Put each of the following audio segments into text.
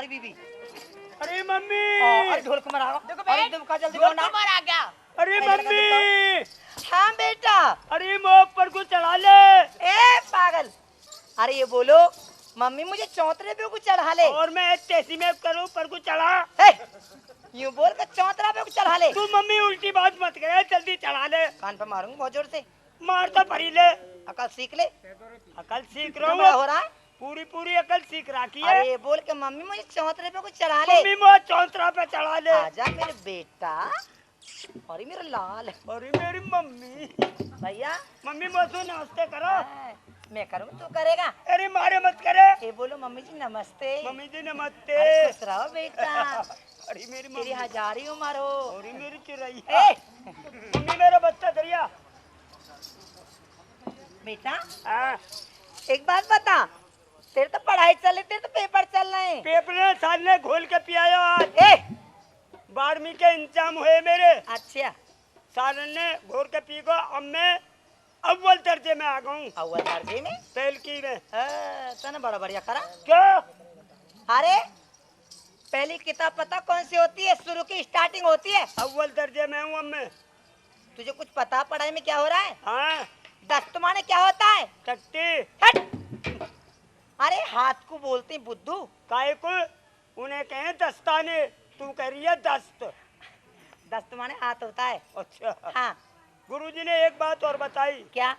अरे बीबी, अरे मम्मी, अरे ढोल कुमार आ देखो अरे बेट, तुम का जल्दी ढोल करो ना। कुमार आ गया। अरे मम्मी, हाँ बेटा। अरे मुँह पर को चढ़ा ले। ए पागल, अरे ये बोलो मम्मी मुझे चौतरे पे को चढ़ा ले। और मैं तेजी में करूँ पर को चढ़ा। यूं बोल कर चौतरा पे को चढ़ा ले। तू मम्मी उल्टी बात मत करे, जल्दी चढ़ा ले। कान पे मारूंगा बहुत जोर से। मार तो पड़ी ले। अकल सीख ले। अकल सीख कितना रहा बड़ा हूँ, हो रहा है। पूरी पूरी अकल सीख रखी है। अरे ये बोल के मम्मी मुझे चौतरे पे को चढ़ा ले। मम्मी मुझे चौतरा पे चढ़ा ले। आजा मेरे बेटा। अरे मेरा लाल। अरे मेरी मम्मी, भैया मम्मी मुझसे नमस्ते करो। मैं करूँ तू करेगा। अरे मारे मत करे। ये बोलो मम्मी जी नमस्ते। मम्मी जी नमस्ते। अरे खुश रहो बेटा। अरे मेरी तेरी मम्मी, हजारी उम्र हो। अरे मेरी चिड़ैया। मम्मी मेरा बच्चा दरिया। बेटा हाँ, एक बात बता, तेरे तो पढ़ाई चल रही, तेरे तो पेपर चल रहे हैं। पेपर ने साल ने घोल के पियाया आज। 12वीं के इंतजाम हुए मेरे। अच्छा साल ने घोल के पी को, अब मैं अव्वल दर्जे में आ गऊँ। अव्वल दर्जे में पहलकी में। तने बड़ा बढ़िया करा। क्यों? अरे पहली किताब पता कौन सी होती है? शुरू की स्टार्टिंग होती है। अव्वल दर्जे में हूँ अब मैं। तुझे कुछ पता पढ़ाई में क्या हो रहा है? हाँ, दस्त माने क्या होता है? चट्टी। हट! अरे हाथ को बोलते हैं बुद्धू। काय को उन्हें कहें दस्ताने, तू कह रही है दस्त। दस्त माने हाथ होता है। अच्छा, हाँ गुरुजी ने एक बात और बताई। क्या?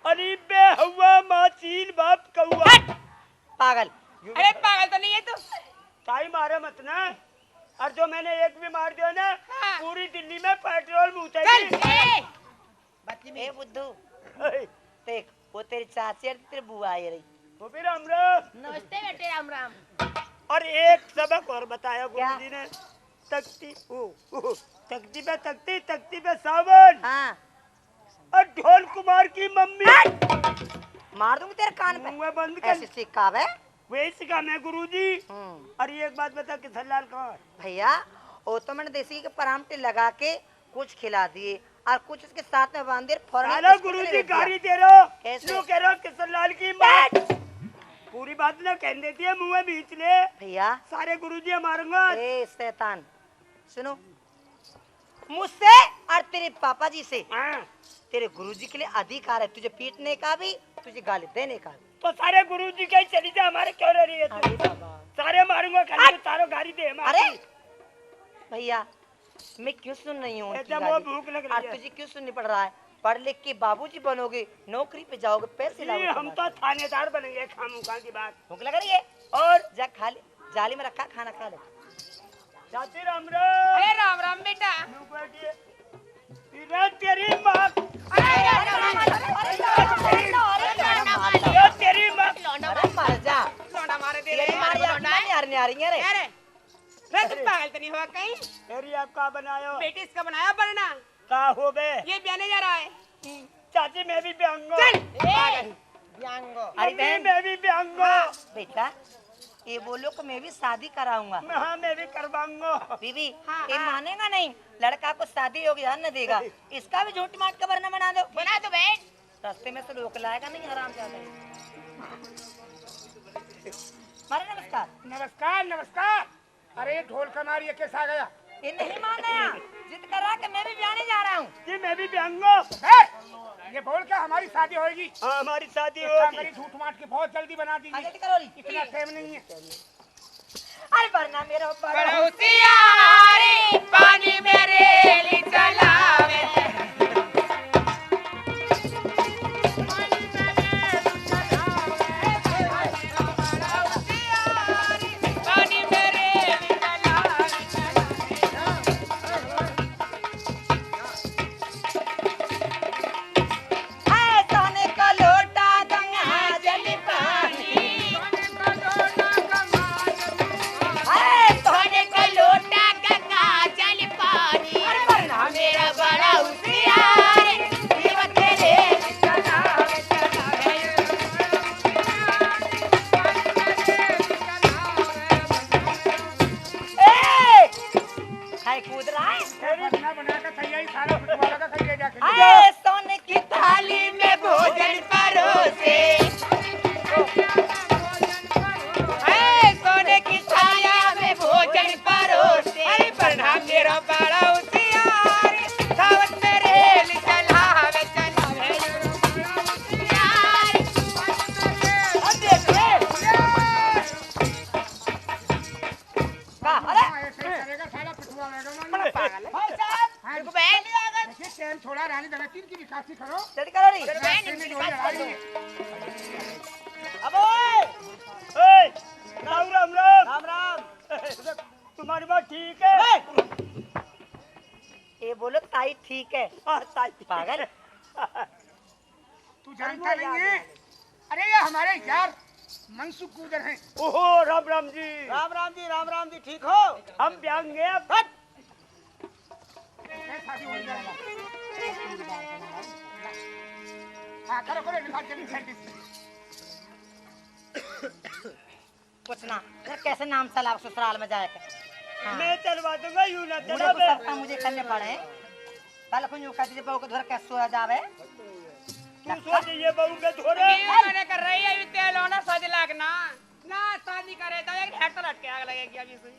अरे बे हवा माचील बाप कौआ। पागल। अरे पागल तो नहीं है तू। ताई मारे मत ना, और जो मैंने एक भी मार दिया ना, हाँ। पूरी दिल्ली में पेट्रोल चल मुँह ए बुद्धू ए, देख, वो तेरी चाची और तेरी बुआ आई रही। वो भी राम राम। नमस्ते बेटे, राम राम। और एक सबक और बताया क्या? गुरुजी ने। तख्ती तख्ती पे तख्ती, तख्ती पे सावन। हाँ और ढोल कुमार की मम्मी। मार दूंगी तेरे कान पे। मुँह बंद ऐसे कर। सिक्का है। वही सिखा मैं गुरुजी। अरे एक बात बता, किशन लाल कहाँ है? भैया वो तो मैंने देसी के परामटे लगा के कुछ खिला दिए और कुछ उसके साथ में बांध दिए। साला गुरुजी गाड़ी दे रहे हो। कैसे? क्यों कह रहे हो किशन लाल की माँ? पूरी बात ना कह देती है, मुँह में बीच ले। भैया सारे गुरुजी मारूंगा। ए शैतान सुनो, मुझसे और तेरे पापा जी से हाँ, तेरे गुरुजी के लिए अधिकार है, तुझे पीटने का भी, तुझे गाली देने का भी। तो सारे गुरुजी के ही चली जा, हमारे क्यों रह रही है अरे तू? बाबा। सारे मारूंगा, खाली तू तारो गाड़ी दे हमारी। अरे भैया मैं क्यों सुन रही हूँ उनकी एकदम वो गाली? भूख लग और रही है। तुझे क्यों सुननी पड़ रहा है? पढ़ लिख के बाबूजी बनोगे, नौकरी पे जाओगे, पैसे जी, लाओगे। हम तो थानेदार बनेंगे, खामुखा की बात। भूख लग रही है और जा खा ले, जाली में रखा खाना खा ले। चाची राम राम। अरे राम राम बेटा। यूं बैठिए। इधर तेरी माँ। ये तेरी माँ। अरे मर जा। लौंडा मारे दे तेरी मारी आँख में निहारने आ रही है रे। अरे रे तू पागल तो नहीं हुआ कहीं? तेरी आप का बनायो? बेटी इसका बनाया बनना। का हो बे? ये ब्याने जा रहा है। चाची मैं भी ब्यांगो। पागल। अरे मम्मी बहन मैं भी ब्यांगो। बेटा ये बोलो कि मैं भी शादी कराऊंगा। हाँ मैं भी करवाऊंगा। बीबी हाँ, ये हाँ। मानेगा नहीं, लड़का को शादी होगी ध्यान न देगा, इसका भी झूठ माट का वरना बना दो। बना दो बेट। रास्ते में से रोक लाएगा नहीं, आराम से आ जाएगा। मारे नमस्कार। नमस्कार नमस्कार। अरे ढोल कमार ये कैसा आ गया? ये नहीं मान रहा, जिद कर रहा कि मैं भी ब्याने जा रहा हूँ। जी मैं भी ब्यांगो। ये बोल के हमारी शादी होगी। हाँ हमारी शादी एक काम होगी। करिए, झूठ माट के बहुत जल्दी बना आगे दीजिए, करो री। इतना टाइम नहीं है। अरे वरना मेरा बड़ा होशियारी पानी मेरे लिए चलावे। पानी मेरे लिए चलावे। है सोने का लोटा गंगा जल पानी, है सोने का लोटा गंगा जल पानी। दिन की निकासी करो। जल्दी करो री। रास्ते में जो है लड़ाई है। अब ओए राम राम राम राम राम। तुम्हारी बात ठीक है? ये बोलो ताई ठीक है। हाँ, ताई पागल। तू जानता नहीं है? अरे ये हमारे यार मनसुख गुजर हैं। ओहो राम राम जी। राम राम जी ठीक हो? हम ब्यांगे शादी हो जाएगा। हाँ करो करो निकाल जल्दी जल्दी। पूछना फिर कैसे नाम चला ससुराल में जाए के। हाँ। मैं चलवा दूंगा यूं ना मुझे चला को सकता मुझे करने पड़े। पहले कुछ यूं कहती बहू के घर कैसे सोया जावे। तू सोच ये बहू के थोड़े मैंने कर रही है तेल होना सज लगना ना शादी करे तो एक हेड तो लटके आग लगेगी अभी से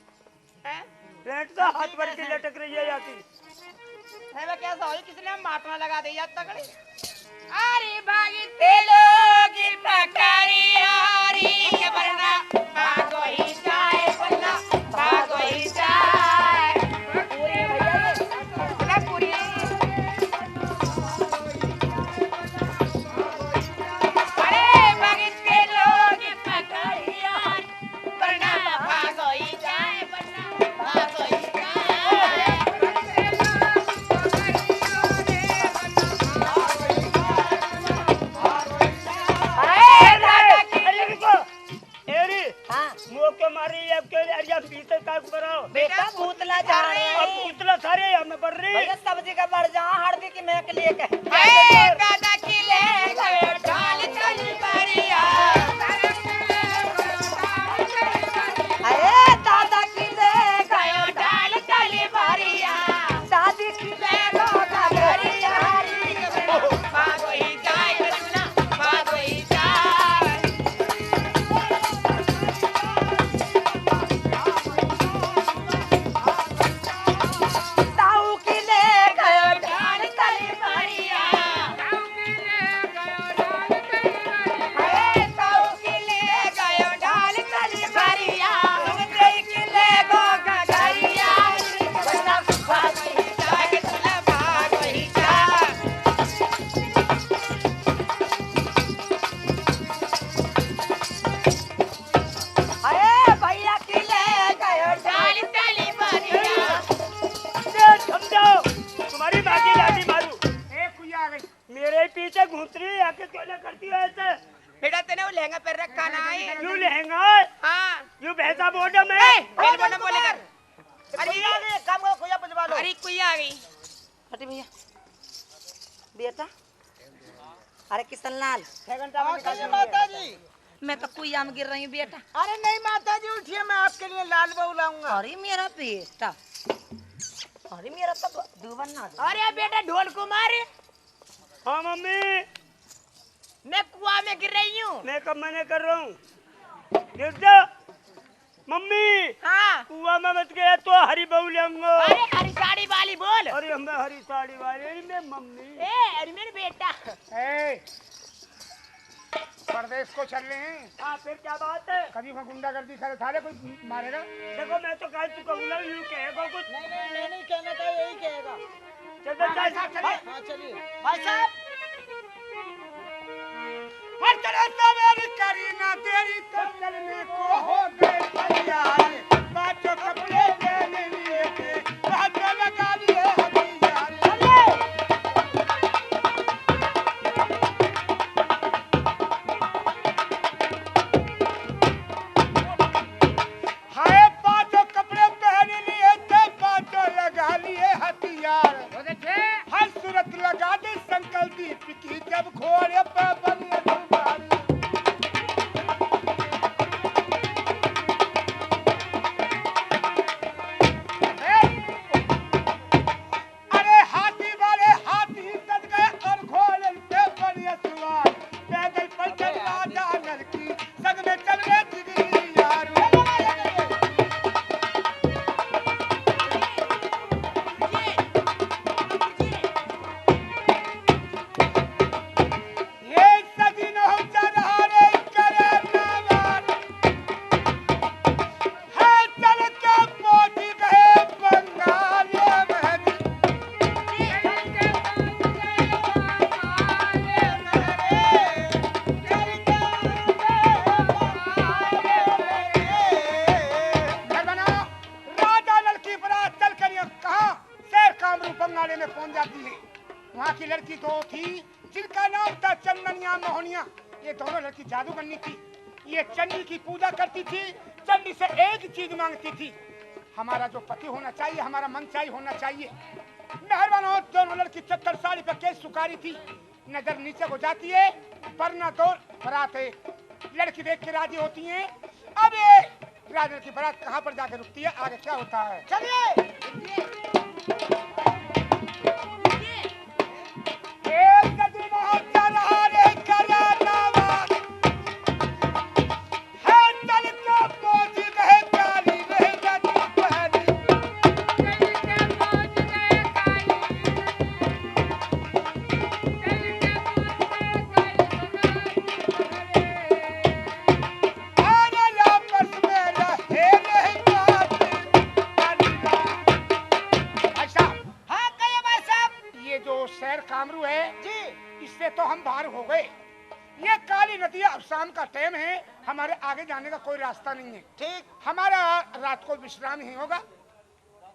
हैं रेट तो हाथ भर के लटक रही है जाती है मैं कैसा हो किसने माटना लगा दी या तगड़ी अरे भागी तेलों की पकारी यारी के बरना भागो ही जाए बल्ला भागो ही जाए पूरी भैया पूरी बेटा भूतला जा रहे हैं। उतला सारे हमें बढ़ रही भैया सब्जी का बढ़ जा हल्दी की मैं के लिए कह। दादा की ले गए डाल चली बढ़िया अरे दादा की ले गयो डाल चली बढ़िया शादी की ले का गरिया। भागो ही जाए बन्ना भागो ही जाए ताऊ की ले गयो डाल चली बढ़िया ताऊ की ले गयो डाल चली बढ़िया की ले गो गरिया बन्ना भागो ही जाए तुला भागो ही जाए अरे भैया की ले गयो डाल चली बढ़िया समझाओ तुम्हारी बाकी लाठी मारू एक कुइया आ गई। मेरे पीछे घूस रही है आके क्यों ना करती है ऐसे बेटा तेने वो लहंगा पहन रखा ना है यूं लहंगा हाँ यूं भैंसा बोर्ड में बिल बोलना बोले कर अरे काम करो खोया पजवा लो। अरे कोई आ गई हटी भैया बेटा। अरे किशन लाल माता जी। मैं तो कुइया में गिर रही हूँ बेटा। अरे नहीं माता जी उठिए मैं आपके लिए लाल बहू लाऊंगा। अरे मेरा बेटा अरे मेरा तो दुबन ना अरे बेटा ढोल कुमार हाँ मम्मी मैं कुआं में गिर रही हूँ मैं कब मैंने कर रहा हूँ गिर जा मम्मी हाँ कुआ में मत गया तो हरी बहू लेंगे अरे हरी साड़ी वाली बोल अरे हमें हरी साड़ी वाली में मम्मी ए अरे मेरे बेटा ए, परदेश को चल रहे हैं। हाँ फिर क्या बात है कभी वहाँ गुंडागर्दी करे थारे कोई मारेगा। देखो मैं तो कह चुका हूँ ना यूं कहेगा कुछ नहीं कहना था यही कहेगा। चल भाई साहब चलिए। हाँ चलिए भाई साहब। हर तरह से मेरी करी ना तेरी तो चलने को हो गए तैयार। बातों कपड़े लेने लिए थे बातों लगा लिए हथियार। हाय बातों कपड़े पहन लिए थे बातों लगा लिए हथियार। हर सूरत लगा दे संकल्प दीप की जब घोड़े पे बनी तुम्हारी। लड़की दो थी जिनका नाम था चंदनिया मोहनिया। ये दोनों लड़की जादूगरनी थी। ये चंडी की पूजा करती थी, चंडी से एक चीज मांगती थी, हमारा जो पति होना चाहिए, हमारा मन चाहिए होना चाहिए। मेहरबान हो, दोनों लड़की 70 साल पे केस सुखारी थी। नजर नीचे हो जाती है, वरना तो बारात है। लड़की देख के राजी होती है। अब ये राजा की बारात कहाँ पर जाकर रुकती है, आगे क्या होता है चलिए। कामरू है जी, इससे तो हम बाहर हो गए। ये काली नदी अब शाम का टाइम है, हमारे आगे जाने का कोई रास्ता नहीं है। ठीक, हमारा रात को विश्राम ही होगा।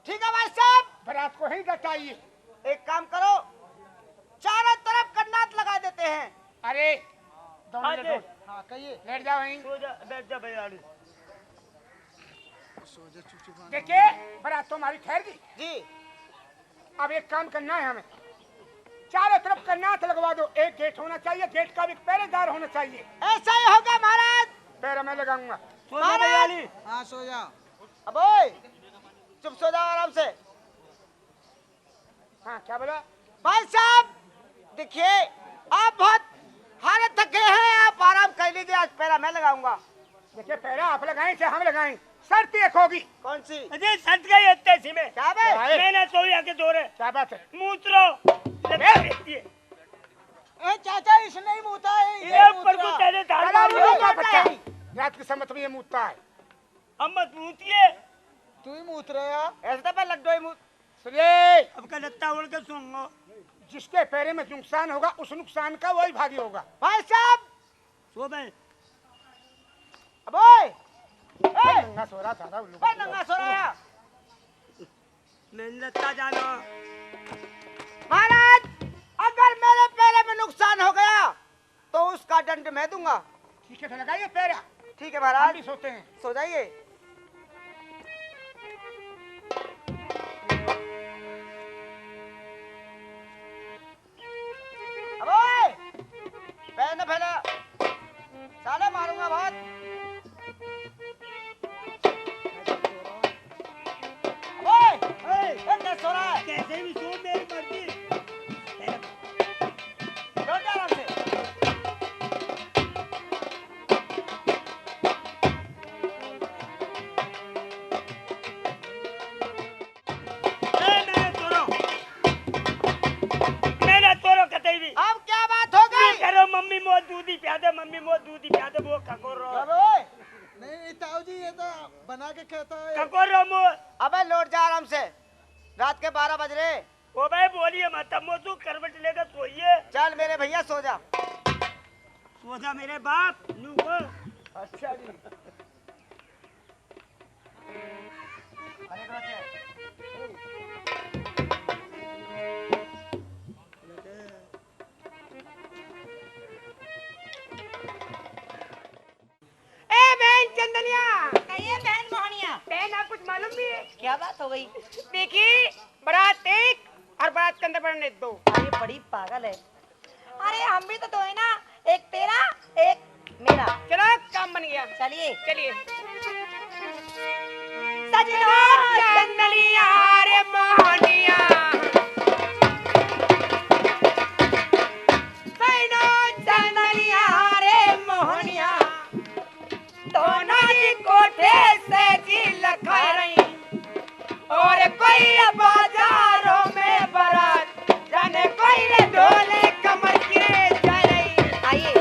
ठीक है भाई साहब, रात को ही चाहिए। एक काम करो, चारों तरफ कन्नाट लगा देते हैं। अरे दोनों हाँ कहिए, लेट जाओ वहीं, बैठ जा भैया। देखिए बारात तो हमारी ठहर गई जी। अब एक काम करना है हमें, चारों तरफ कन्नाट लगवा दो। एक गेट होना चाहिए, गेट का भी पहरेदार होना चाहिए। ऐसा ही होगा महाराज। पैर मैं लगाऊंगा। हाँ सो जा। अब ओए चुप सो जाओ आराम से। हाँ क्या बोला भाई साहब? देखिए आप बहुत हालत थके हैं, आप आराम कर लीजिए। आज पैरा मैं लगाऊंगा। देखिए पैरा आप लगाएं चाहे हम लगाएं, शर्त एक होगी। कौन सी? अजय शर्त गई इतने में क्या बात? मैंने सोई आके दो रहे। क्या बात है? मूत्रो चाचा इसने ही मूता है। ये ऊपर को तेरे रात की समझ में ये मूतता है। अब मत मूतिए, तू ही मूत रहा है। ऐसा तो लड्डू ही मूत। सुनिए अब का लत्ता उड़ के सुनूंगा। जिसके पैरे में नुकसान होगा उस नुकसान का वही भागी होगा। भाई साहब सो भाई। अब ओए नंगा सो रहा था, नंगा सो रहा। मैं लत्ता जाना महाराज। अगर मेरे पैरे में नुकसान हो गया तो उसका दंड मैं दूंगा। ठीक है, लगाइए पैरा। ठीक है महाराज, हम भी सोते हैं। सो जाइए। अब ओए पैर न फैला, साले मारूंगा बहुत। ओए सो रहा है? कैसे भी सो, मेरी मर्जी। मम्मी मो दूधी प्यादे वो ककोर रो। नहीं ताऊ जी ये तो बना के खाता है। ककोर रो मो। अबे लौट जा आराम से, रात के 12 बज रहे। ओ भाई बोलिए मत, मो तू करवट लेकर सोइए। चल मेरे भैया सो जा। सो जा मेरे बाप नू को। अच्छा जी। चंदनिया कहिए बहन मोहनिया। बहन आप कुछ मालूम भी है? क्या बात हो गई? देखिए बारात एक और बारात के अंदर बढ़ने दो। अरे बड़ी पागल है। अरे हम भी तो दो है ना, एक तेरा एक मेरा। चलो काम बन गया। चलिए चलिए। सजना चंदनिया रे मोहनिया, चंदनिया रे मोहनिया, दोनों जी कोठे से जी लखा रही और कोई बाजारों में बारात जाने कोई ढोले कमर गिरे जा रही। आइए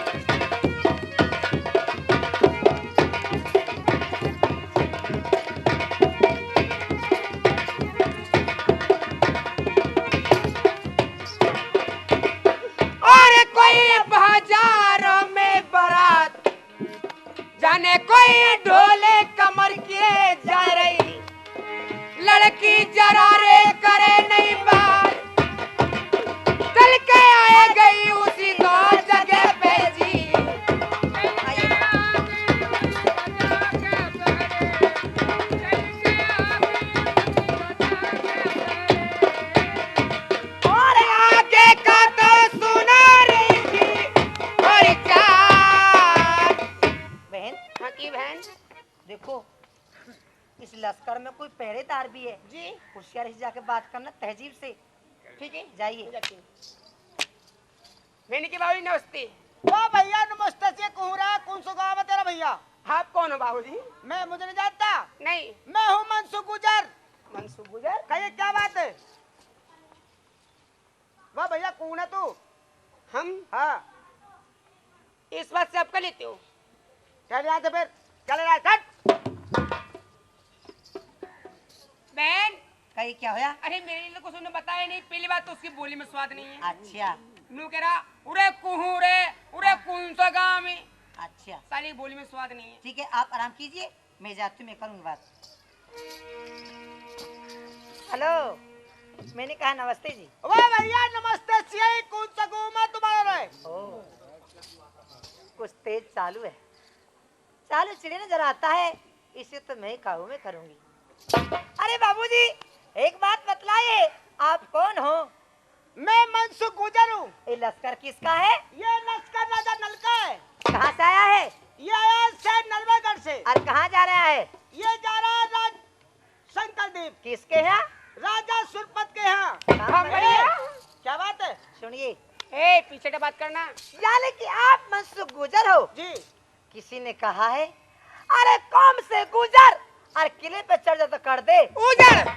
इस लश्कर में कोई पहरेदार भी है जी होशियारी से जाके बात करना तहजीब से। ठीक है जाइए। मैंने की बाबू नमस्ते। वाह भैया नमस्ते से कुहरा कौन सा गाँव है तेरा भैया? आप कौन हो बाबूजी? मैं मुझे नहीं जानता। नहीं मैं हूँ मनसुख गुजर। मनसूब गुजर। कहिए क्या बात है? वाह भैया कौन है तू? हम हाँ इस बात से आपका लेते हो? चल यहाँ से फिर चले रहा है बहन कहीं क्या होया? अरे मेरे लिए कुछ उन्होंने बताया नहीं। पहली बात तो उसकी बोली में स्वाद नहीं है। अच्छा नू कह रहा उरे कुहू रे उरे कौन सा गाँव में। अच्छा साली बोली में स्वाद नहीं है। ठीक है आप आराम कीजिए मैं जाती हूँ मैं करूँगी बात। हेलो मैंने कहा नमस्ते जी। वाह भैया नमस्ते से कौन सा गाँव है तुम्हारा रे? ओ कुछ तेज चालू है। चालू चिड़े नजर आता है इसे तो मैं काबू में करूंगी। अरे बाबूजी एक बात बतलाइए आप कौन हो? मैं मनसुख गुजर हूँ। ये लश्कर किसका है? ये लश्कर राजा नल का है। कहाँ से आया है? ये आया से नलवागढ़ से। और कहाँ जा रहा है? ये जा रहा है राज शंकर देव किसके यहाँ? राजा सुरपत के यहाँ। कहाँ पर है? क्या बात है? सुनिए ए पीछे से बात करना। यानी कि आप मनसुख गुजर हो? जी किसी ने कहा है अरे कौम से गुजर और किले पे चढ़ जा तो कर दे। उजर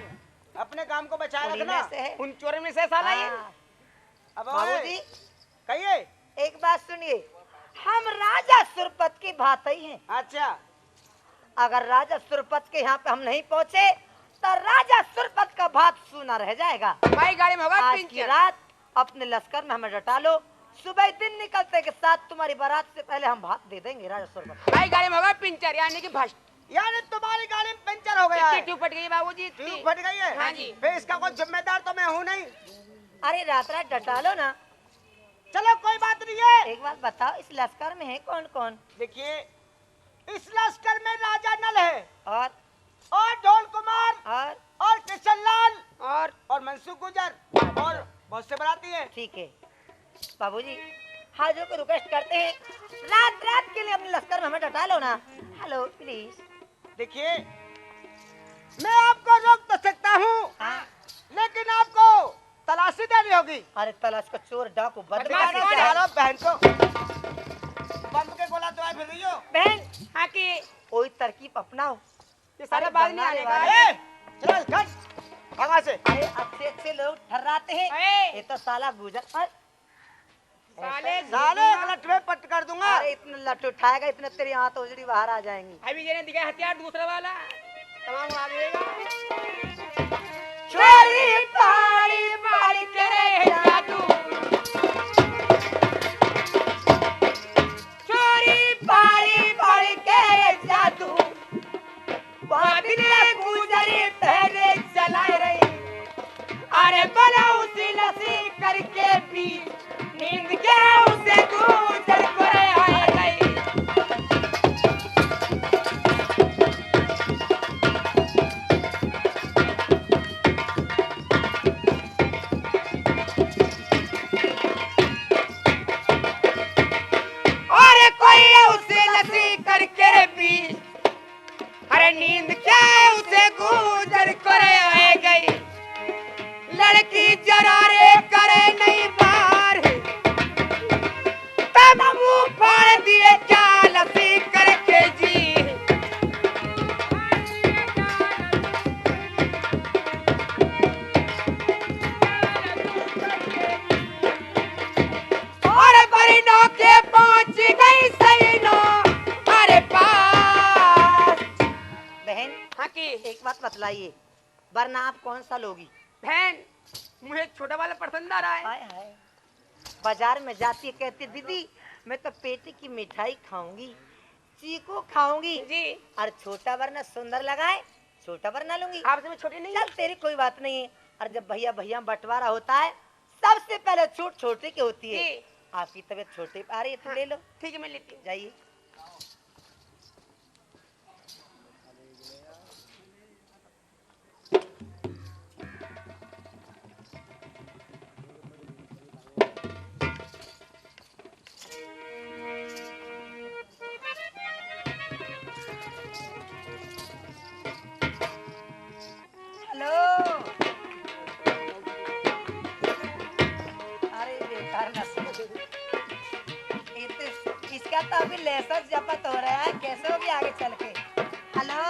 अपने काम को बचाए उन्हीं रखना। में से है। उन चोरों में से साला ये। हाँ। अब बाबूजी कहिए। एक बात सुनिए हम राजा सुरपत की भाई हैं। अच्छा अगर राजा सुरपत के यहाँ पे हम नहीं पहुँचे तो राजा सुरपत का भात सूना रह जाएगा। भाई गाड़ी में होगा आज की पिंचर। रात अपने लश्कर में हमें डटा लो सुबह दिन निकलते के साथ तुम्हारी बारात से पहले हम भात दे देंगे राजा सुरपत। भाई गाड़ी में होगा पिंचर यानी कि भस्ट। यानी तुम्हारी गाड़ी में पंचर हो गया है। ट्यूब फट गई बाबूजी। ट्यूब फट गई है। हाँ जी। फिर इसका कोई जिम्मेदार तो मैं हूँ नहीं। अरे रात रात डटा लो ना। चलो कोई बात नहीं है। एक बात बताओ इस लश्कर में है कौन कौन? देखिए इस लश्कर में राजा नल है और ढोल कुमार और किशन लाल और मनसुख गुजर और बहुत से बराती है। ठीक है बाबूजी हाजों को रिक्वेस्ट करते हैं रात रात के लिए अपने लश्कर में हमें डटा लो ना। Hello please. देखिए मैं आपको रोक तो सकता हूँ हाँ। लेकिन आपको तलाशी देनी होगी। अरे तलाश का चोर डाकू बदमाश कौन है? चलो बहन को बम के गोला तो फिर रही हो। बहन हाँ कि कोई तरकीब अपनाओ। ये सारा अरे बात नहीं आने बंगाली का। वाले। चल कट भगा से। अरे अच्छे अच्छे लोग ठर्राते हैं ए! ये तो साला गुजर। साले साले गलत में पट कर दूंगा। अरे इतना लट उठाएगा इतने तेरी आंत उजड़ी बाहर आ जाएंगी। अभी जेने दिखाया हथियार दूसरा वाला तमाम आ जाएगा। चोरी पारी पारी तेरे जादू चोरी पारी पारी के जादू बादले गुजरी पहले चलाए रही। अरे बना उसी लसी करके भी नींद के उसे गुजर करे आए गई। अरे कोई उसे लसी करके भी अरे नींद क्या उसे गुजर करे आए गई। लड़की जरा रे करे नहीं बार तब मुंह फाड़ दिए क्या लसी करके जी। और बरिनों के पहुंच गई सैनो अरे पास। बहन हाँ कि एक बात बतलाइए वरना आप कौन सा लोगी? बहन मुझे छोटा वाला पसंद आ रहा है। हाय हाय बाजार में जाती है कहती दीदी मैं तो पेटी की मिठाई खाऊंगी चीकू खाऊंगी जी और छोटा वरना सुंदर लगाए छोटा वरना लूंगी। आपसे मैं छोटी नहीं चल तेरी कोई बात नहीं है। और जब भैया भैया बंटवारा होता है सबसे पहले छूट छोटे की होती है। जी। आपकी तबीयत छोटे पे आ रही है तो ले लो। ठीक है मैं लेती हूँ। जाइए। लेसर जपत हो रहा है, कैसे होगी आगे चल के। हेलो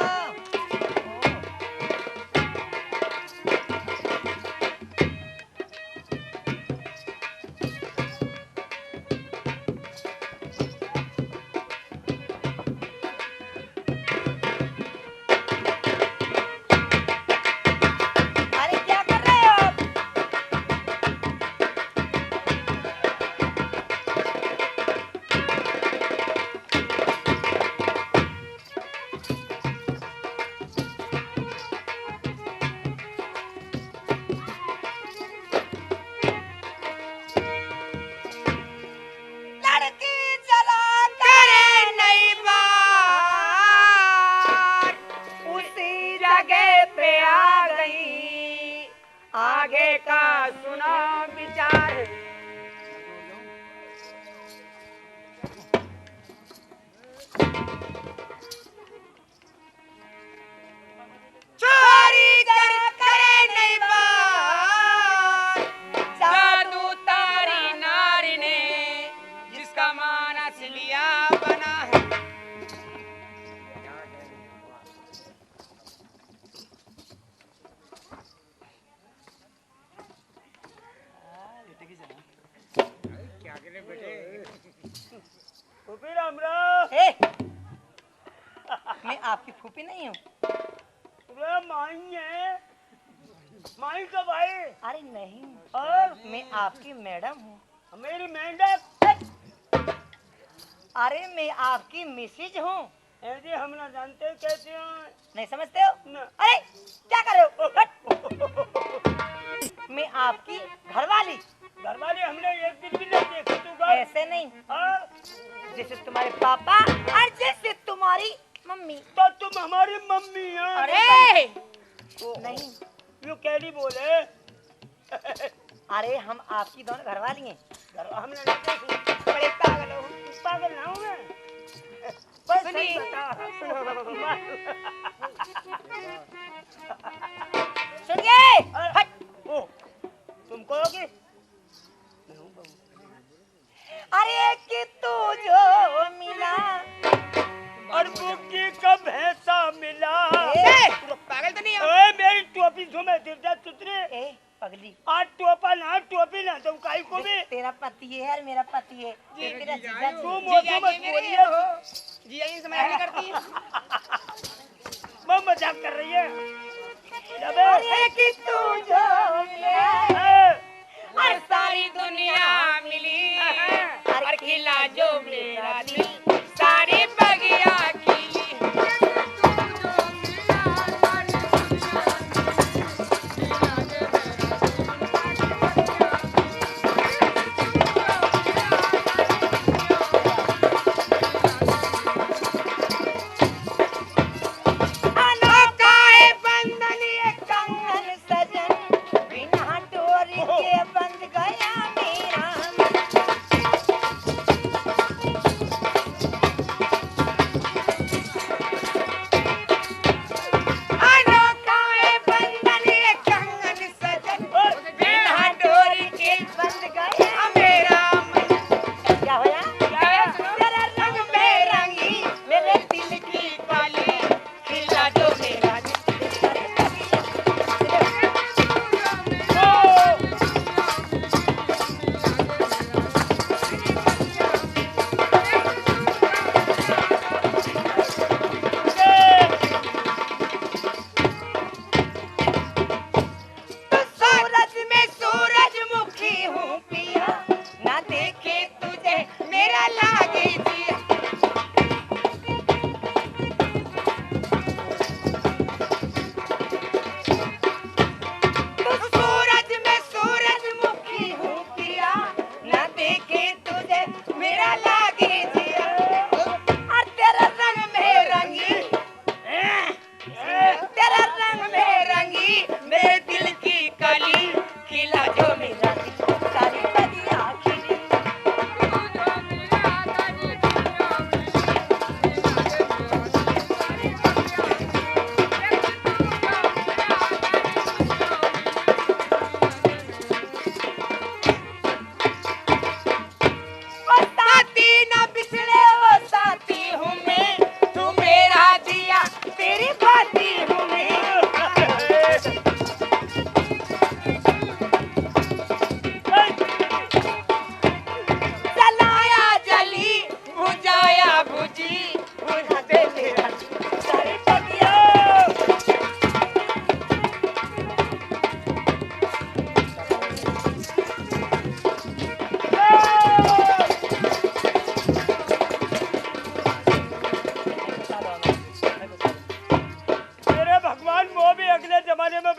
फूफी राम राम। मैं आपकी फूफी नहीं हूँ। माई है, माई कब आई? अरे नहीं, और मैं आपकी मैडम हूँ। मेरी मैडम? अरे मैं आपकी मिसेज हूँ। ऐसे हम ना जानते कैसे हो? नहीं समझते हो? ना। अरे क्या कर रहे हो? मैं आपकी घरवाली। घरवाली हमने एक दिन भी नहीं देखी। तू ऐसे नहीं, जैसे तुम्हारे पापा और जैसे तुम्हारी मम्मी। तो तुम हमारी मम्मी हो? अरे नहीं, यू कैडी बोले? अरे हम आपकी दोनों घरवाली हैं। हमने नहीं देखी। बड़े पागल हो। पागल ना हूँ मैं। सुनिए। सुनिए। ओ, तुम कहोगे? अरे कि तू जो मिला और बुक्की कब ऐसा मिला? पागल तो नहीं हो? मेरी टोपी सुमे दिलदा सुतरे। पगली आज टोपा ना टोपी ना तुम काई को भी। तेरा पति है और मेरा पति है। तेरा जीजा तुम वो तो मत बोलिए। जीजा जी समझ नहीं करती। मैं मजाक कर रही है। अरे कि तू जो मिला और सारी दुनिया मिली और खिला जो मेरा दिल सारी बगिया खिली।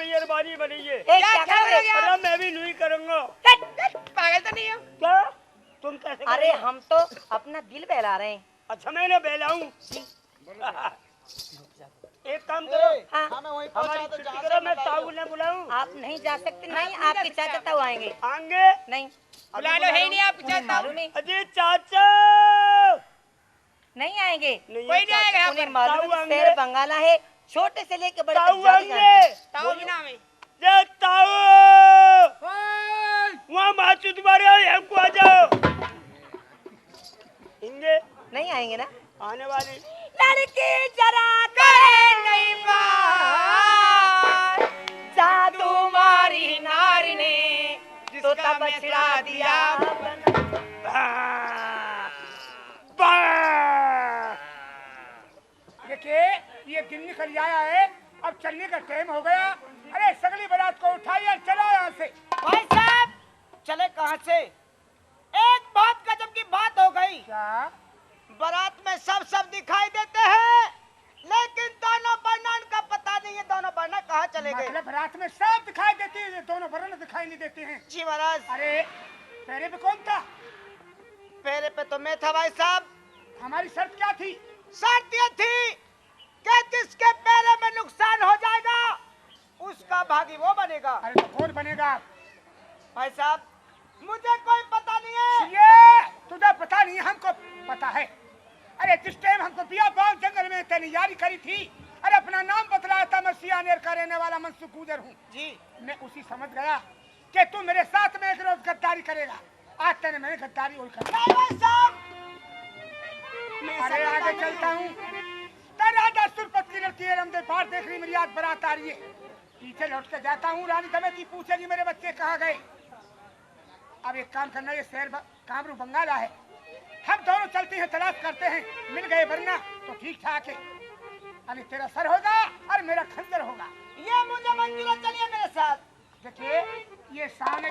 बेईमानी बनी है। क्या करोगे आप? अरे मैं भी नहीं करूँगा। पागल तो नहीं हो? क्या तुम कैसे अरे करोगे? हम तो अपना दिल बहला रहे हैं। अच्छा मैंने बहलाऊं। एक काम करो, हाँ। हमें वहीं हमारी पहुंचा दो छुट्टी जहाँ करो, से मैं बताइए। ताऊ ने बुलाऊं। आप नहीं जा सकते। नहीं, आपके चाचा ताऊ आएंगे। आएंगे? नहीं, बुला लो, है ही नहीं आप उन्हें चाहता मालूम है अजय चाचा नहीं आएंगे। नहीं कोई नहीं आएगा यहाँ उन्हें पर। मालूम है ताऊ कि शेर आएंगे। बंगाला है, छोटे से लेके बड़े तक ताऊ जाते आएंगे। जानते। ताऊ भी नाम है। जय ताऊ वहाँ माचू तुम्हारे हमको आ जाओ। इंगे नहीं आएंगे ना? आने वाली लड़की जरा करे नहीं बात, जादू मारी नारी ने तोता बछड़ा दिया। देखिए ये दिन निकल आया है, अब चलने का टाइम हो गया। अरे सगली बारात को उठाइए, चलो यहाँ से। भाई साहब चले कहाँ से? एक बात गजब की बात हो गई। क्या? बारात में सब दिखाई देते हैं, लेकिन दोनों बहनों का पता नहीं है दोनों बहनें कहाँ चले गए। मतलब रात में सब दिखाई देती है, दोनों वर्ण दिखाई नहीं देते हैं। जी महाराज। अरे पहरे पे कौन था? पहरे पे तो मैं था भाई साहब। हमारी शर्त क्या थी? शर्त ये थी कि जिसके पैरे में नुकसान हो जाएगा उसका भागी वो बनेगा। अरे तो कौन बनेगा? भाई साहब मुझे कोई पता नहीं है। ये तुझे पता नहीं, हमको पता है। अरे जिस टाइम हमको बियाबान जंगल में तैयारी करी थी, अरे अपना नाम बतलाया था, मैं सियानेर का रहने वाला मनसुख गुजर हूँ जी। मैं उसी समझ गया कि तू मेरे साथ में एक रोज गद्दारी करेगा। आज तेने मैंने गद्दारी और कर। नहीं भाई साहब अरे आगे चलता हूँ। राजा सुरपत की लड़की है, रमदे पार देख रही, मेरी आज बारात आ रही है। पीछे लौट के जाता हूँ, रानी दमयंती पूछेगी मेरे बच्चे कहाँ गए। अब एक काम करना, ये शहर कामरू बंगाला है, हम दोनों चलते हैं, तलाश करते हैं, मिल गए वरना तो ठीक ठाक है। अरे तेरा सर होगा और मेरा खंजर होगा। ये मुझे मंजूर है, चलिए मेरे साथ। देखिए ये सामने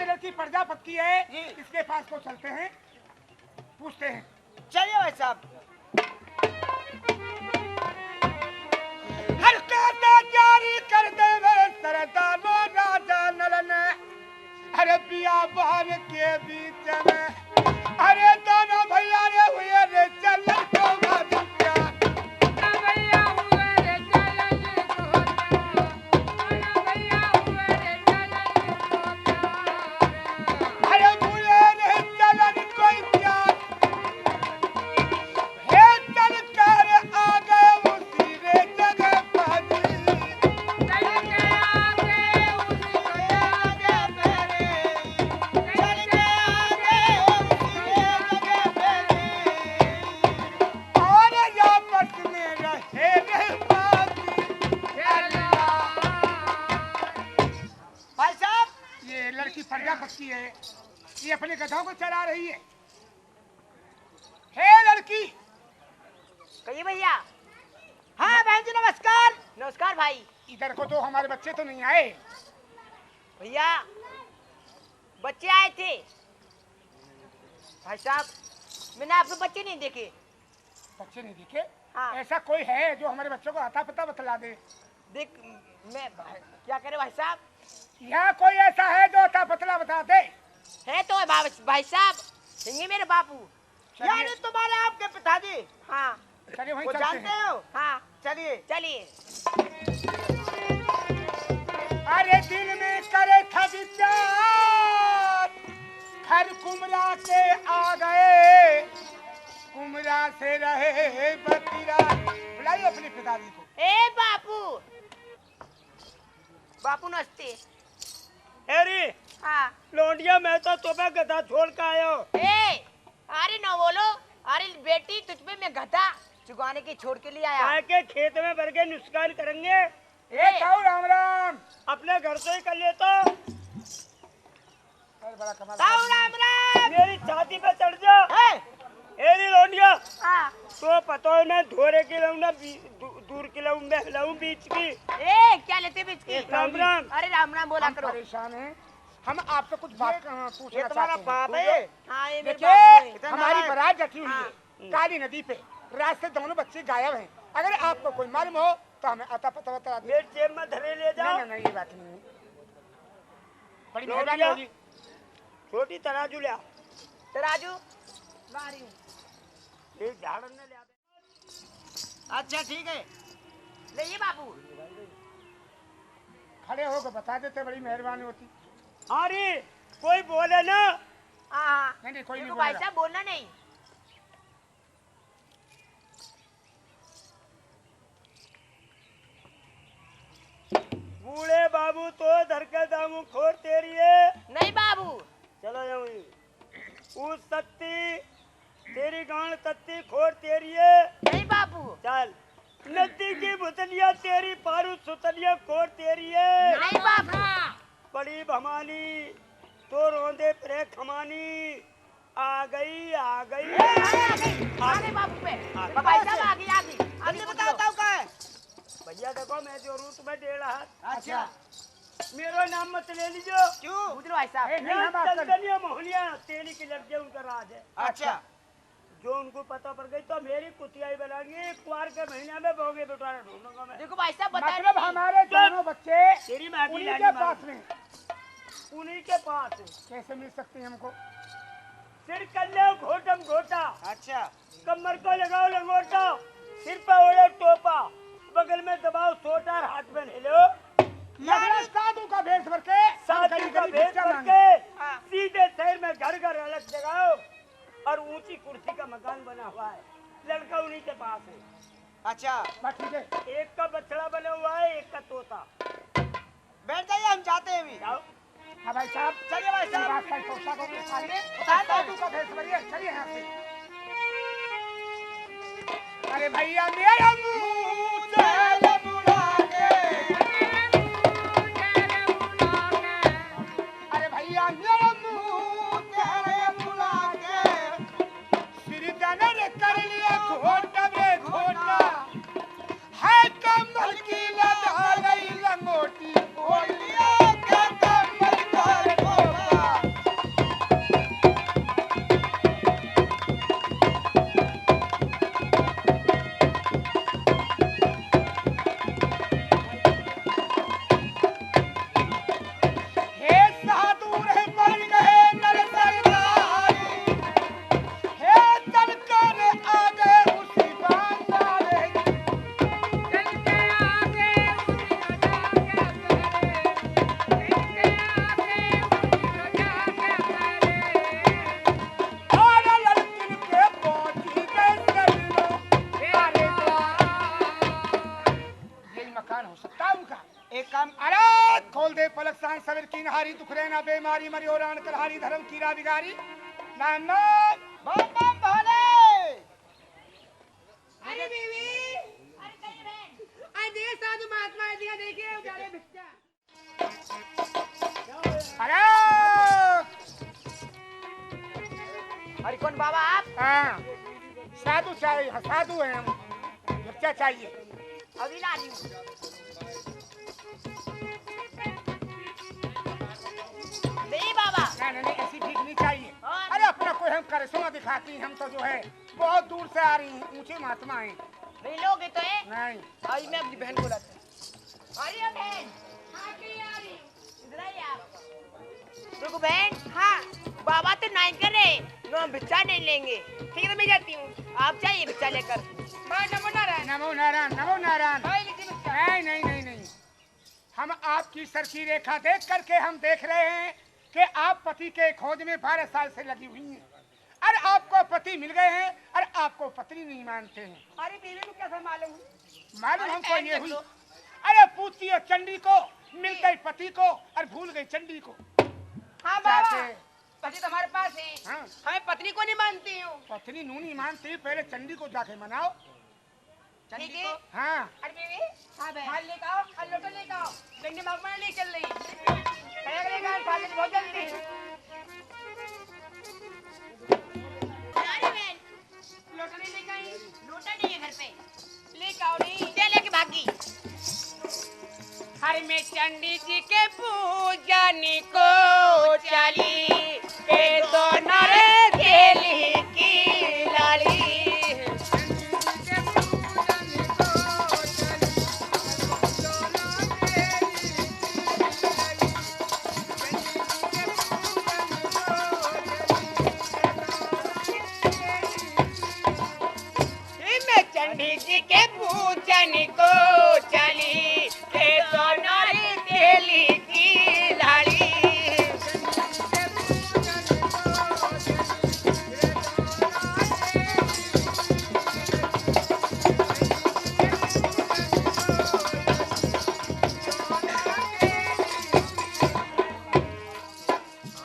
लड़की प्रजापत की है, जी। इसके पास को चलते हैं, पूछते हैं। चलिए भाई साहब। हर कहता जारी कर दे मेरे सरदारो राजा नलन, अरे पिया बहन के बीच में, अरे दोनों भैया रे हुए रे चलन को बाधिया। भैया हुए रे चलन को, भैया हुए रे चलन को, अरे हुए रे चलन कोई प्यार, हे चल कर आ गए उसी रे जगह पाजी। चल के आ गए उसी रे जगह पाजी, चल के आ गए उसी रे जगह पाजी, और आपस में रहे रे बाजी। भाई साहब ये लड़की प्रजापति है, ये अपने गधों को चला रही है। हे लड़की, कहिए भैया। हाँ बहन जी नमस्कार। नमस्कार भाई। इधर को तो हमारे बच्चे तो नहीं आए। भैया बच्चे आए थे। भाई साहब मैंने आपके बच्चे नहीं देखे। बच्चे नहीं दिखे? हाँ। ऐसा कोई है जो हमारे बच्चों को आता पता बतला दे? देख मैं क्या करे भाई साहब, यहाँ कोई ऐसा है जो आता पतला बता दे? है तो भाई साहब, ये मेरे बापू। यानी तुम्हारे आपके पिताजी? हाँ चलिए वहीं वो चलते जानते हैं। हो? हाँ चलिए। चलिए। अरे दिल में करे था विचार, घर कुमरा के आ गए, कुमरा से रहे बतीरा। बुलाइए अपने पिताजी को। ए बापू, बापू नमस्ते। अरे हाँ लौंडिया मैं तो तुम्हें गधा छोड़ के आयो। ए अरे न बोलो, अरे बेटी तुझ पे मैं गधा चुगाने की छोड़ के लिए आया। आए के खेत में भर के नुकसान करेंगे। ए ताऊ राम राम। अपने घर से ही कर ले तो। अरे बड़ा कमाल। ताऊ राम राम। मेरी छाती पे चढ़ जा। एरी लौंडिया हाँ तो पता है मैं धोरे के लाऊं ना दूर के लाऊं, मैं लाऊं बीच की। ए क्या लेते बीच की? राम राम। अरे राम राम बोला हम करो। परेशान हैं, हम आपसे कुछ बात पूछना ये तुम्हारा चाहते हैं। बाप है? हाँ ये मेरे बापू है। देखिए हमारी बारात जटी हुई हाँ। है काली नदी पे, रात से दोनों बच्चे गायब हैं। अगर आपको कोई मालूम हो तो हमें आता पता बता मेरे जेब में धरे ले जाओ। नहीं नहीं ये बात नहीं बड़ी मेहरबानी होगी। छोटी तराजू ले आओ। तराजू ला रही हूँ। एक झाड़ ने ले आ। अच्छा ठीक है, ले ये बाबू। खड़े होकर बता देते बड़ी मेहरबानी होती। अरे कोई बोले ना। हाँ नहीं कोई नहीं भाई बोलेगा। साहब बोलना नहीं। बूढ़े बाबू तो धर के दामू खोर तेरी है। नहीं बाबू। चलो जाऊँ उस सत्ती तेरी गांड तत्ती खोर तेरी है। नहीं बाबू। चल नदी की बुतलिया तेरी पारू सुतलिया खोर तेरी है। नहीं बाबू। बड़ी भमानी तो रोंदे परे खमानी आ गई आ गई। आगे बाबू पे भाई साहब आगे अभी बताओ का है। भैया देखो मैं जो रूट में 1.5 हाथ। अच्छा मेरा नाम मत ले लीजिए। क्यों? बुझलो भाई साहब। नहीं हम बात कर चंदनिया मोहनिया तेली की लड़के उनका राज है। अच्छा जो उनको पता पड़ गई तो मेरी कुतिया ही बनाएंगे। कुआर के महीने में बोगे बेटारा ढूंढूंगा मैं। देखो भाई साहब बता मतलब हमारे दोनों बच्चे तेरी माँ की उन्हीं लाली के माँ। पास में उन्हीं के पास है। कैसे मिल सकते हैं हमको? सिर कल्ले घोटम घोटा अच्छा कमर को लगाओ लंगोटा सिर पे ओढ़े टोपा बगल में दबाओ सोटा हाथ में ले लो। यानी साधु का भेष भर के साथी का गरीब भेद भिक्षा करके हाँ। सीधे शहर में घर घर अलग जगाओ और ऊंची कुर्सी का मकान बना हुआ है। लड़का उन्हीं के पास है। अच्छा बस ठीक है। एक का बछड़ा बना हुआ है एक का तोता। बैठ जाइए, हम जाते हैं अभी। जाओ। हाँ भाई साहब चलिए भाई साहब। बात का तोता को उठाइए। साधु का भेष भरिए चलिए यहाँ से। अरे भैया मेरा मुंह चल बुला के। अरे भैया मेरा मुंह चल बुला के। श्री दानव कर लिया घोटा बे घोटा है कमल की लगा गई लंगोटी बोलिया के कमल कर घोटा। हे साधु रे मर गए नर सरदारी। हे चल कर आगे उसी बांधारे। चल के आगे उसी जाके तेरे। चल के आगे उसी जाके तेरे। और लड़किन के पहुंची गए सजनों अरे यही मकान हो सकता है उनका। एक काम अरे खोल दे पलक सांझ सवेर की नहारी दुख रहना बेमारी मरियो रान करहारी धर्म कीरा बिगारी नाम नाम बम बम भोले। अरे बीवी अरे कहीं बहन अरे देख साधु महात्मा दिया देखिए उजाले भिक्षा। अरे अरे कौन बाबा आप? हाँ साधु चाहिए। हाँ, साधु है हम। बच्चा चाहिए। अभी ला रही हूँ। नहीं बाबा। नहीं नहीं ऐसी भीख नहीं चाहिए। और? अरे अपना कोई हम करिश्मा दिखाती हैं। हम तो जो है बहुत दूर से आ रही हैं ऊंचे महात्मा हैं। नहीं लोगे तो है। नहीं आज मैं अपनी बहन को लाता हूँ। अरे बहन आके आ रही इधर आई आप। रुको बहन। हाँ बाबा तो नहीं कर रहे तो हम भिक्षा नहीं लेंगे। ठीक है तो मैं जाती हूँ आप जाइए भिक्षा लेकर। मैं नमो नारायण। नमो नारायण नमो नारायण। भाई लीजिए भिक्षा। नहीं नहीं नहीं नहीं हम आपकी सर की रेखा देख करके हम देख रहे हैं कि आप पति के खोज में 12 साल से लगी हुई हैं। अरे आपको पति मिल गए हैं और आपको पत्नी नहीं मानते हैं। अरे बीवी को कैसे मालूम? मालूम हमको टाइम ये देख हुई। लो। अरे पूछती है चंडी को मिल गई पति को और भूल गई चंडी को। हाँ बाबा जाते। पति तुम्हारे पास है। हाँ हमें पत्नी को नहीं मानती हूँ। पत्नी नू नहीं मानती पहले चंडी को जाके मनाओ। ठीक है। हाँ अरे बीवी हाँ बहन हाल लेकर आओ हाल लोटा लेकर आओ। डंडी मगमा नहीं चल रही। कहीं कहीं फाल बहुत जल्दी। अरे बहन लोटा नहीं लेकर आई। लोटा नहीं है घर पे। लेकर आओ नहीं। क्या लेके भागी? हर में चंडी जी के पूजन को चली के दोनों रे केली की लाली। चली के सोनारी तेली की लाड़ी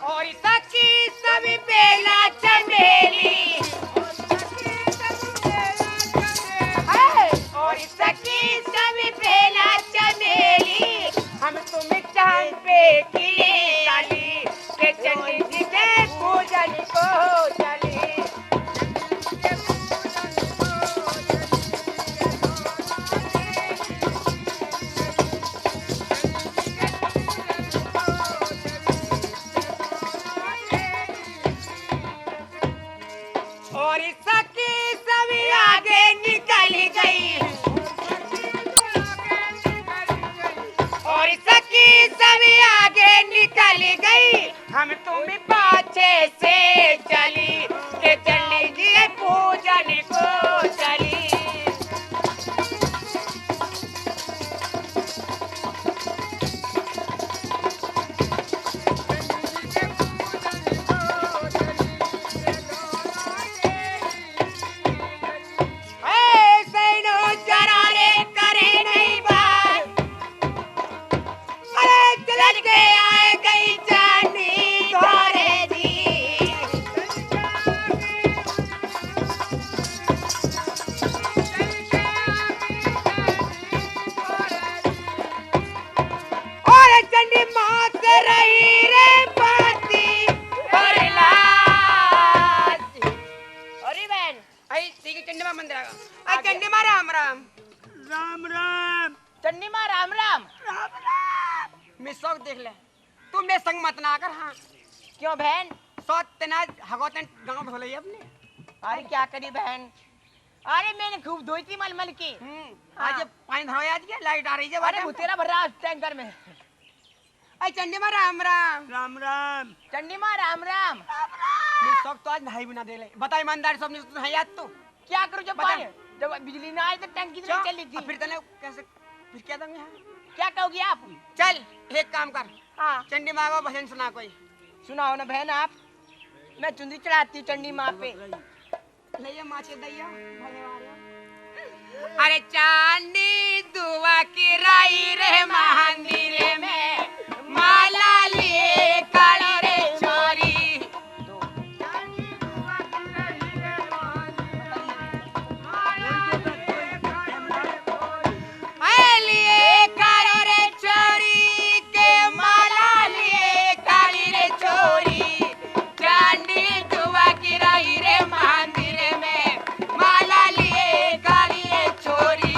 और सखी सभी बेला चमेली और सखी सभी बेला चमेली हम तुम्हें चांद पे किए डाली के चंडी जी के पूजन को चली और सखी सभी आगे निकल गई और सखी सभी आगे निकल गई हम तुम पाछे से चली के चली जी पूजन को चली राम राम चंडी माँ राम राम। मैं शौक देख ले तू मेरे संग मत ना कर हाँ क्यों बहन? सौत तना हगोतन गांव भोले अपने अरे क्या करी बहन? अरे मैंने खूब धोई थी मलमल की। आज पानी धरो आज के लाइट आ रही है अरे भुतेरा भर रहा टैंकर में। अरे चंडी माँ राम राम। राम राम चंडी माँ राम राम। मैं शौक तो आज नहाई बिना दे ले बता ईमानदारी सब ने है याद तो क्या करूँ जब बता। पानी जब बिजली ना आई तो टंकी नहीं चली थी। फिर तने कैसे फिर क्या दूंगी हाँ क्या कहोगी आप? चल एक काम कर हाँ चंडी माँ को भजन सुना कोई सुनाओ ना बहन आप। मैं चुंदी चढ़ाती हूँ चंडी माँ पे। ले माचे दैया अरे चांदी दुआ की राई रे मंदिर में माला लिए काली रे चोरी लिए काली रे चोरी के माला लिए काली रे चोरी चांदी दुआ की राई रे मंदिर में माला लिए काली रे चोरी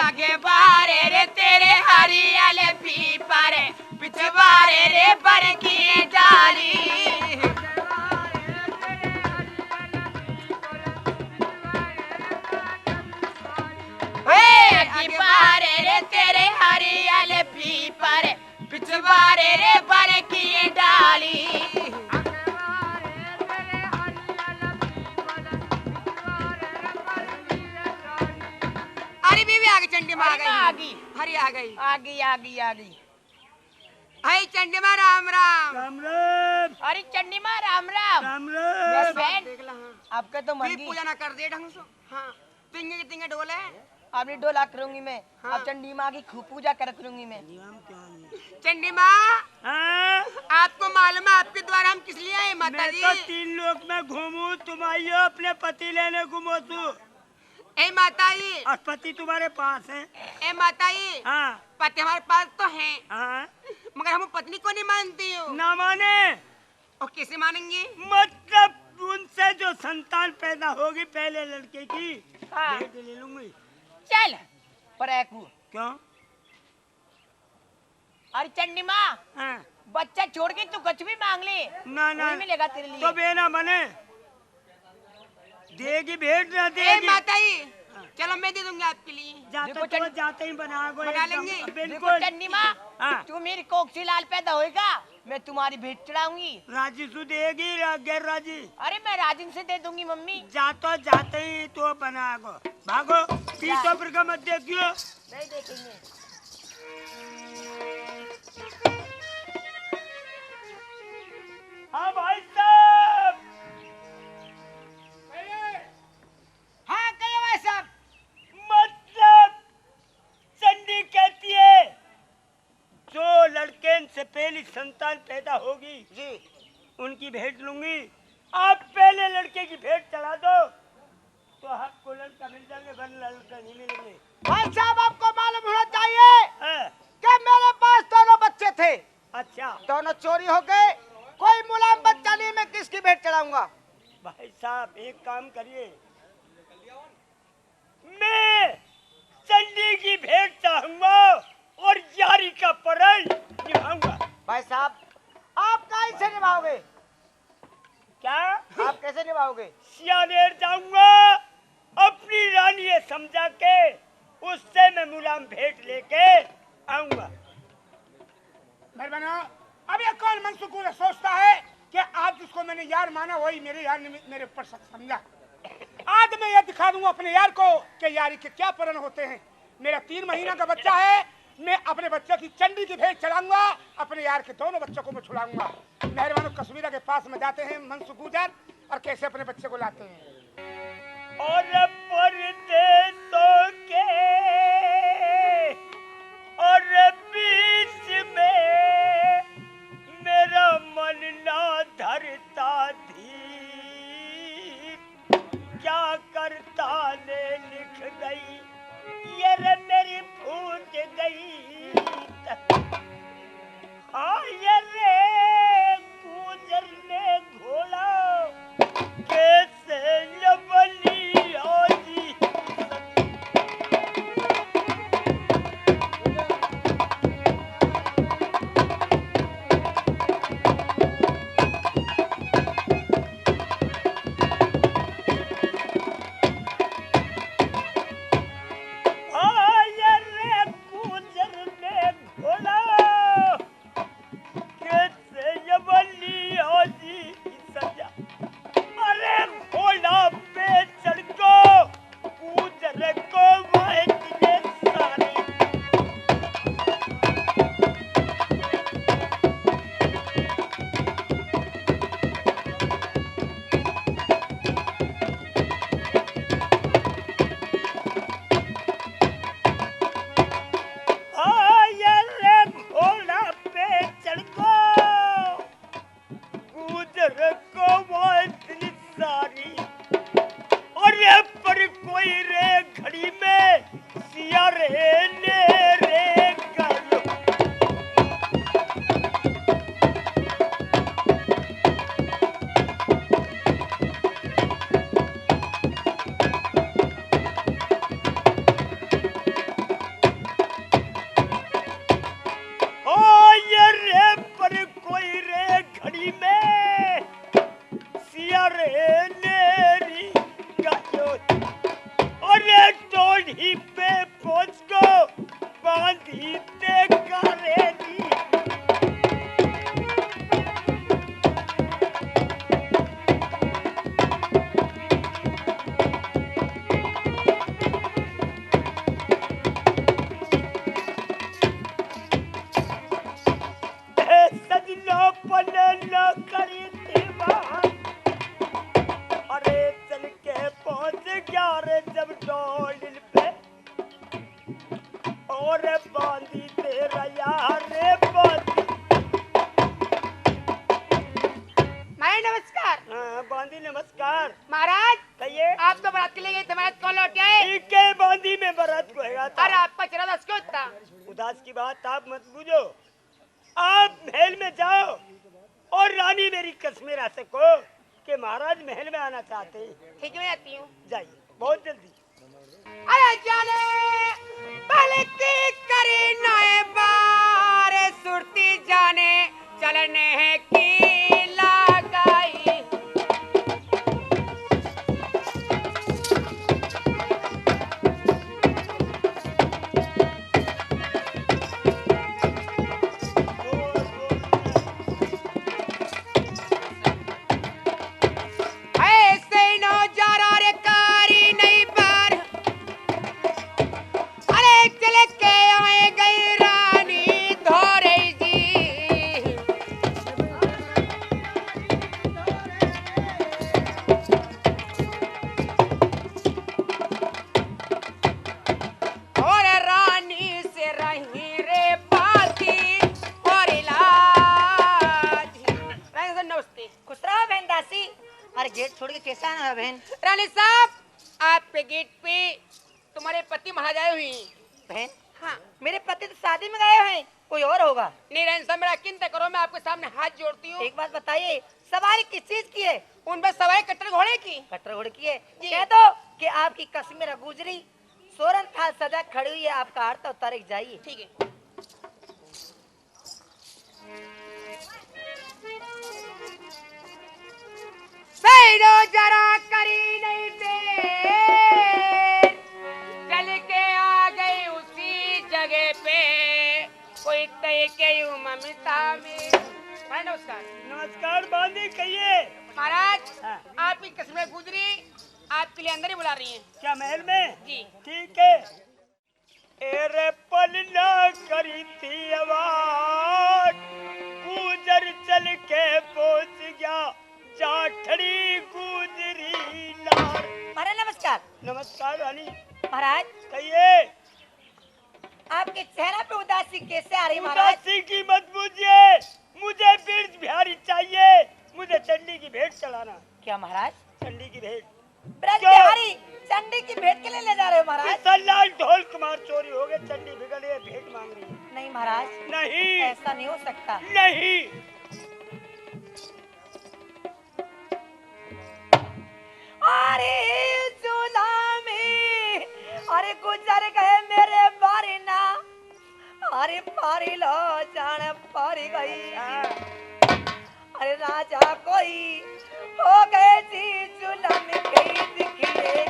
आगे बारे रे तेरे हरियाले पीपरे पीछे बारे रे बर की डाली आगे बारे रे तेरे हरियाले पीपरे पीछे बारे रे बर की डाली अरे बीवी आ गई चंडी माँ आ गई हरी आ गई आ गई आ गई आ गई। हाय चंडी माँ राम राम। राम राम अरे चंडी माँ राम राम। राम बस राम बहन देख ला हाँ आपका तो तू मंगी पूजा ना कर दे ढंग से हाँ तिंगे के तिंगे डोले आपने डोला करूंगी मैं। हाँ। अब चंडी माँ की खूब पूजा कर करूंगी मैं। चंडी माँ हाँ आपको मालूम है आपके द्वारा हम किस लिए आए माता मैं जी? तो 3 लोक में घूमू तुम आइयो अपने पति लेने घूमो तू ए माता जी और पति तुम्हारे पास है। ए माता जी हाँ पति हमारे पास तो है हाँ मगर हम पत्नी को नहीं मानती हो ना माने और किसे मानेंगे? मतलब उनसे जो संतान पैदा होगी पहले लड़के की हाँ। भेंट ले लूंगी। चल पर क्यों? अरे चंडी माँ हाँ बच्चा छोड़ के तू कुछ भी मांग ले ना ना वही मिलेगा तेरे लिए। तो बेना मने देगी भेंट ना ए देगी। माता जी चलो मैं दे दूंगी आपके लिए। जाते ही बना लेंगे। देखो चन्नी माँ, हाँ। तू मेरी कोखी लाल पैदा होएगा, मैं तुम्हारी भेंट चढ़ाऊंगी। राजी तू देगी गैर राजी? अरे मैं राजिन से दे दूंगी मम्मी। जाते ही तो बनागो, भागो पीछे फिर का मत देखियो। नहीं देखेंगे। हाँ भाई साहब। हाँ कहिए भाई साहब। मतलब चंडी कहती है जो लड़के से पहली संतान पैदा होगी जी उनकी भेंट लूंगी। आप पहले लड़के की भेंट चढ़ा दो तो आपको लड़का मिल जाएंगे, वरना लड़का नहीं मिलेंगे। भाई साहब आपको मालूम होना चाहिए हाँ। कि मेरे पास दोनों बच्चे थे, अच्छा दोनों चोरी हो गए, कोई मुलायम बच्चा नहीं, मैं किसकी भेंट चढ़ाऊंगा? भाई साहब एक काम करिए, मैं चंडी की भेंट चाहूंगा और यारी का प्रण निभाऊंगा। भाई साहब आप कैसे निभाओगे? क्या आप कैसे निभाओगे? सियानेर जाऊंगा, अपनी रानी ये समझा के उससे मैं मुलायम भेंट लेके आऊंगा। मेहरबाना, अब ये कौन मन सुकून सोचता है कि आज जिसको मैंने यार माना वही मेरे यार ने मेरे ऊपर समझा। आज मैं ये दिखा दूंगा अपने यार को कि यारी के क्या प्रण होते हैं। मेरा 3 महीना का बच्चा है, मैं अपने बच्चे की चंडी की भेंट चढ़ाऊंगा, अपने यार के दोनों बच्चों को मैं छुड़ाऊंगा। मेहरबान कश्मीरा के पास में जाते हैं मनसुकूजर और कैसे अपने बच्चे को लाते हैं। और परदेसों के और बीच में मेरा मन ना धरता धीर, क्या करता ने लिख गई ये रे मेरी फूट गई। हाँ ये रे गुजरने घोड़ा कैसे लबली होगी। नमस्कार महाराज। कहिए। आप तो बारात के लिए गए थे महाराज, कौन लौट आए? के बांदी में बारात को है था। अरे आपका चेहरा उदास क्यों था? उदास की बात आप मत बूझो, आप महल में जाओ और रानी मेरी कश्मीरा से को कि महाराज महल में आना चाहते हैं। ठीक है मैं आती हूँ। जाइए बहुत जल्दी। अरे जाने बल्कि करी नए बार सुरती जाने चलने की लगाई। कैसा है बहन? रानी साहब, आपके गेट पे तुम्हारे पति महाराज आए हुए हैं। बहन, हाँ। मेरे पति तो शादी में गए हैं, कोई और होगा। नहीं रानी साहब, मेरा चिंता करो, मैं आपके सामने हाथ जोड़ती हूँ। एक बात बताइए, सवारी किस चीज की है? उन पर सवारी कट्टर घोड़े की। कटर घोड़े की है। जी। कह दो कि आपकी कश्मीर गुजरी सोरन थाल सजा खड़ी हुई है, आपका आरता उतार जाइए। ठीक है। बैठो जरा, करी नहीं देर, चल के आ गई उसी जगह पे, कोई तय के ममता में। भाई नमस्कार। नमस्कार बांधी, कहिए। महाराज, हाँ। आपकी कस्में गुजरी आपके लिए अंदर ही बुला रही हैं। क्या महल में? जी। ठीक है। एरे पलना करी थी आवाज, गुजर चल के पहुंच गया जाठड़ी गुजरी लार। महाराज नमस्कार। नमस्कार रानी। महाराज, कहिए। आपके चेहरा पे उदासी कैसे आ रही है महाराज? उदासी की मत बुझिए, मुझे बीर्ज बिहारी चाहिए, मुझे चंडी की भेंट चढ़ाना। क्या महाराज? चंडी की भेंट। ब्रज क्यों? बिहारी चंडी की भेंट के लिए ले जा रहे हो महाराज? लाल ढोल कुमार चोरी हो गए, चंडी बिगड़ गए, भेंट मांग रही है। नहीं महाराज, नहीं, ऐसा नहीं हो सकता। नहीं। अरे जुलामी, अरे गुजर गए मेरे बारीना, अरे पारी लो जान पारी गई। अरे राजा कोई हो गए जी जुलामी कई दिखिए।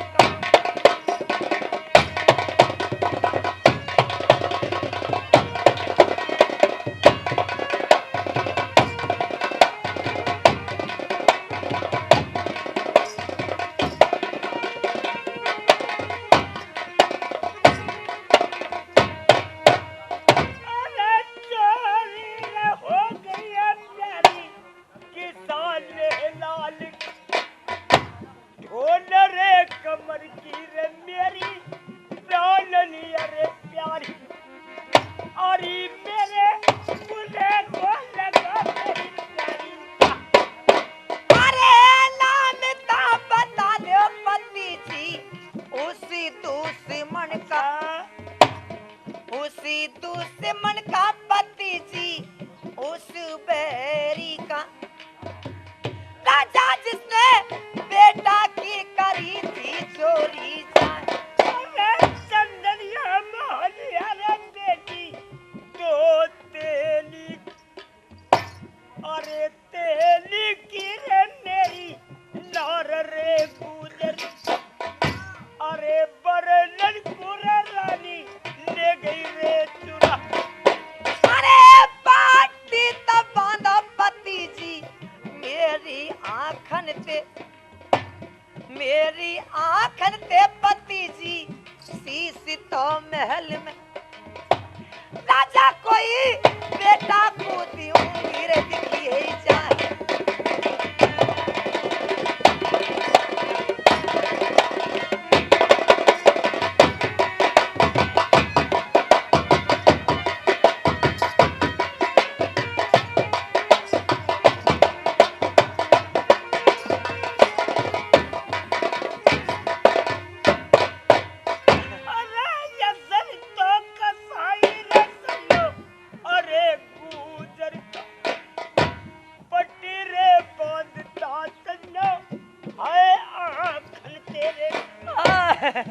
उसी दुश्मन का पति जी, उस बैरी का राजा जिसने बेटा की करी थी चोरी जान। चंदनिया मोहलिया रे बेटी दो तेली, अरे तेली की रे मेरी लार रे गुजर, अरे बरलन पूरा रानी ले गई रे चुरा। अरे पाटी तब बांधा पति जी मेरी आंखन पे, मेरी आंखन पे पति जी शीश तो महल में। राजा कोई बेटा को दूंगी रे दिखिए जाए।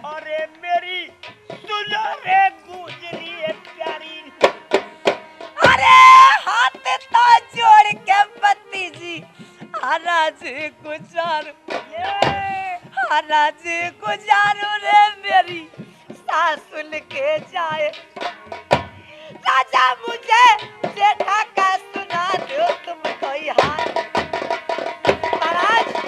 अरे मेरी सुनो रे गुजरी है प्यारी। अरे हाथ तो जोड़ के पति जी हराज गुजारू, हराज गुजारू रे मेरी सासुल के जाए। राजा मुझे जेठा का सुना दो तुम कोई हाल। महाराज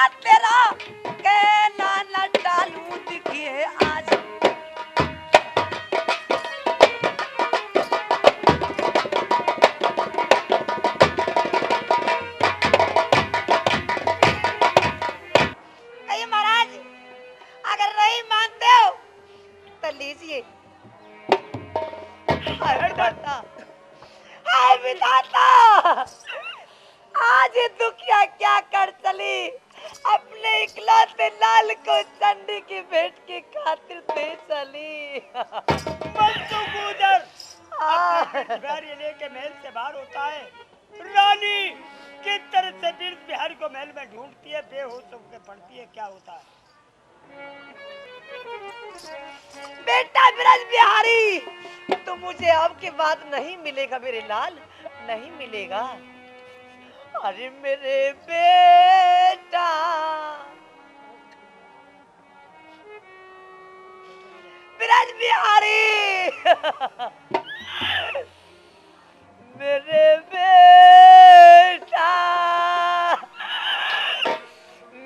बेटा तेरा कहना न डालूं दिखिए आज कहिए महाराज अगर नहीं मानते हो तो लीजिए हाय विधाता हाय विधाता आज दुखिया क्या कर चली अपने इकलौते लाल को चंडी की भेंट की खातिर दे चली बिहारी लेके महल से बाहर होता है रानी किस तरह से बिहारी को महल में ढूंढती है बेहोश होकर पड़ती है क्या होता है बेटा ब्रज बिहारी तो मुझे अब के बाद नहीं मिलेगा मेरे लाल नहीं मिलेगा अरे मेरे बेटा ब्रज बिहारी मेरे बेटा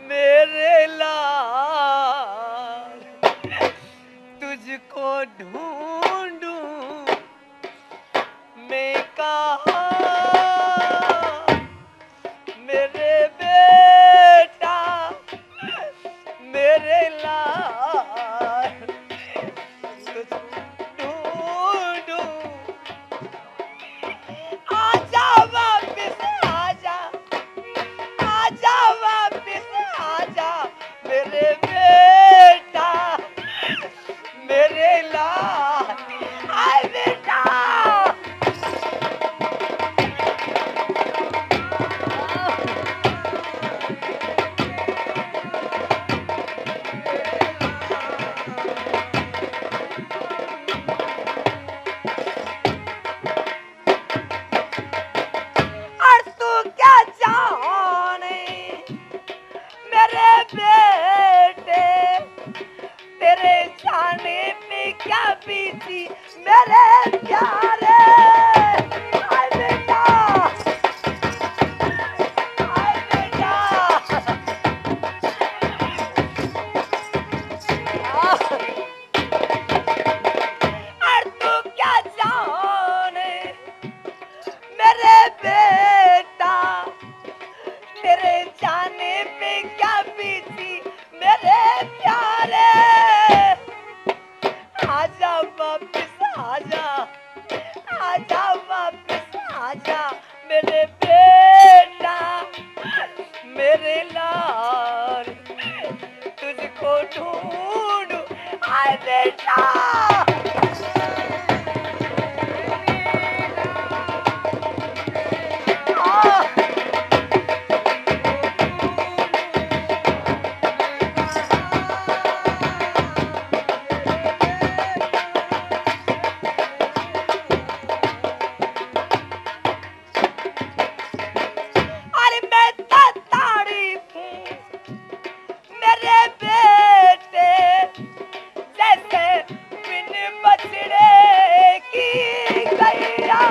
मेरे लाल तुझको ढूंढूं मैं कहाँ मेरे बेटा मेरे लाल तुझको ढूंढूं आजा वापिस आजा आजा वापिस आजा मेरे बेटा मेरे लाल आए बेटा और तू क्या जाने मेरे बेटे तेरे जाने पे क्या बीती मेरे प्यारे आए बेटा आए बेटा और तू क्या जाने मेरे बेटा तेरे जाने पे क्या बीती मेरे प्यारे आजा वापिस आजा आजा वापिस आजा मेरे बेटा मेरे लाल तुझको ढूंढूं आए बेटा अरे मैं तारीफ हूँ मेरे बेटे जैसे बिन बछड़े की गैया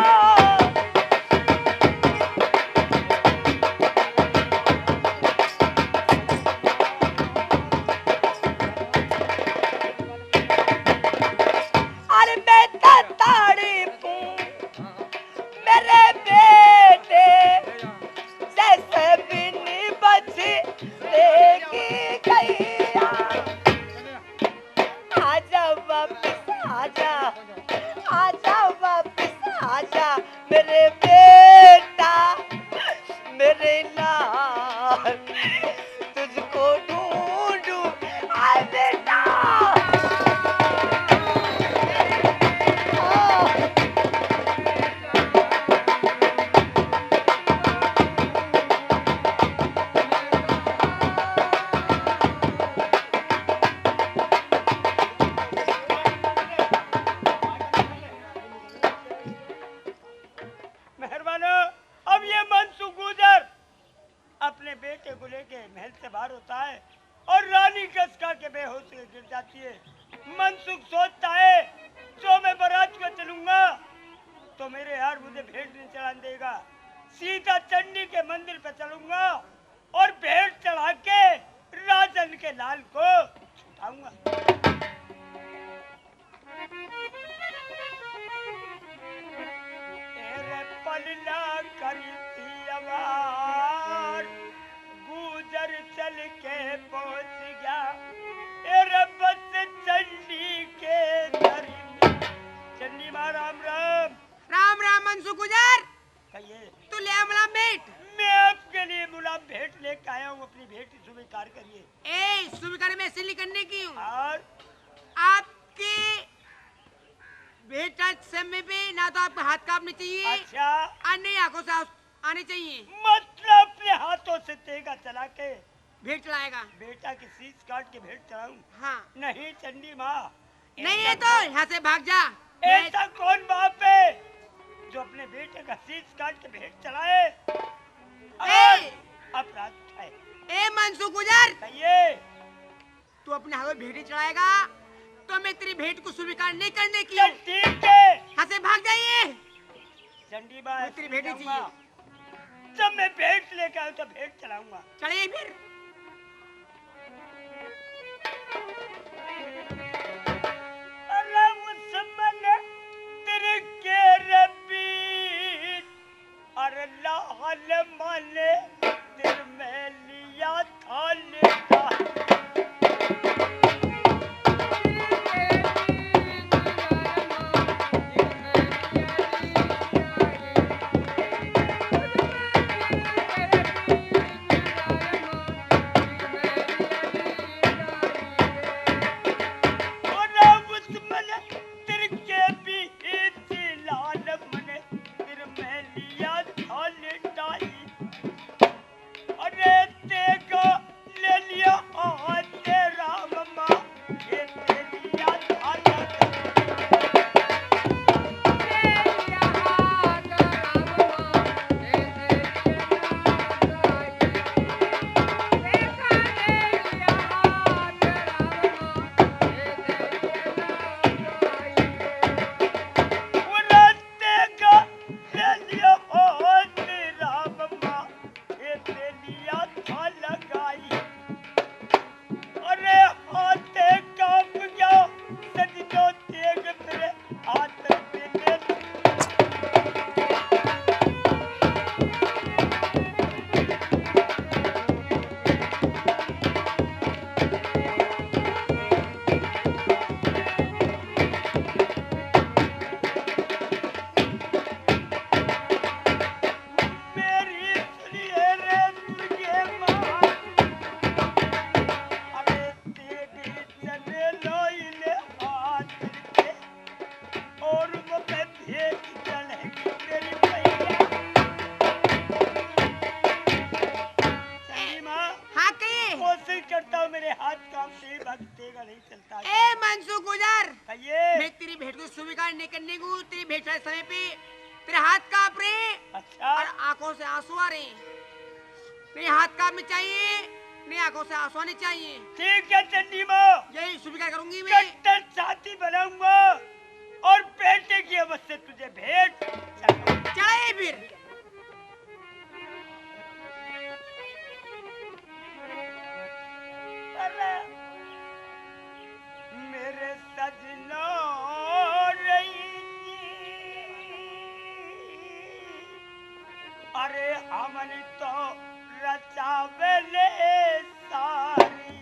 अरे मैं तारीफ हूँ मेरे बेटे जैसे बिन बछड़े की गैया आजा वापिस आजा आजा वापिस आजा मेरे बेटा मेरे लाल तुझको ढूंढूं आए बेटा मेहरबानो अब ये मनसुख गुजर अपने बेटे को लेके महल से बाहर होता है और रानी कसका के बेहोश होकर गिर जाती है मनसुख सोचता है जो मैं बारात को चलूंगा तो मेरे यार मुझे भेंट नहीं चढ़ाने देगा सीधा चंडी के मंदिर पे चलूंगा और भेंट चढ़ा के राजन के लाल को छुटाऊंगा। तेरे पलना करी थी अवार, गुजर चल के पहुंच गया तेरे बस चंडी के दर में। चंडी माँ राम राम। राम राम मनसुख गुजर। कहिए। तू ले हमला भेंट। मैं आपके लिए मुला भेंट लेकर आया हूँ, अपनी भेंट स्वीकार करिए। ए स्वीकार में इसलिए करने की हूँ और आपके भेंट समय पे ना तो आपका हाथ कांपने चाहिए अच्छा, और नहीं आंखों से आने चाहिए। मतलब अपने हाथों से तेगा चला के भेंट चलाएगा। बेटा की सीस काट के भेंट चढ़ाऊं? हाँ। नहीं चंडी माँ, नहीं है तो यहाँ से भाग जा। ऐसा कौन बाप है जो अपने बेटे का सीस काट के भेंट चलाए और अपराध उठाए? ए मनसुख गुजर, कहिए। तू अपने हाथों भेंट चढ़ाएगा तो मैं तेरी भेंट को स्वीकार नहीं करने की। चल ठीक है, यहाँ से भाग जाइए। चंडी माँ तेरी भेंट ही चाहिए। जब मैं भेंट लेकर आऊँ तो भेंट चलाऊंगा। चलिए फिर। अरे उस मन तेरे के रबी, अरे लाल माले दिल में लिया था लेता। स्वीकार नहीं करने को तेरी भेंट वाले समय पे तेरे हाथ कांप रहे अच्छा। और आंखों से आंसू आ रहे। मेरे हाथ कांपने चाहिए, मेरी आंखों से आंसू आने चाहिए। ठीक है चंडी माँ, यही स्वीकार करूंगी मैं। कट्टर साथी बनाऊंगा और बेटे की अवस्था तुझे भेंट चलाइए फिर। मेरे सजना अरे हमन तो रचावले सारी।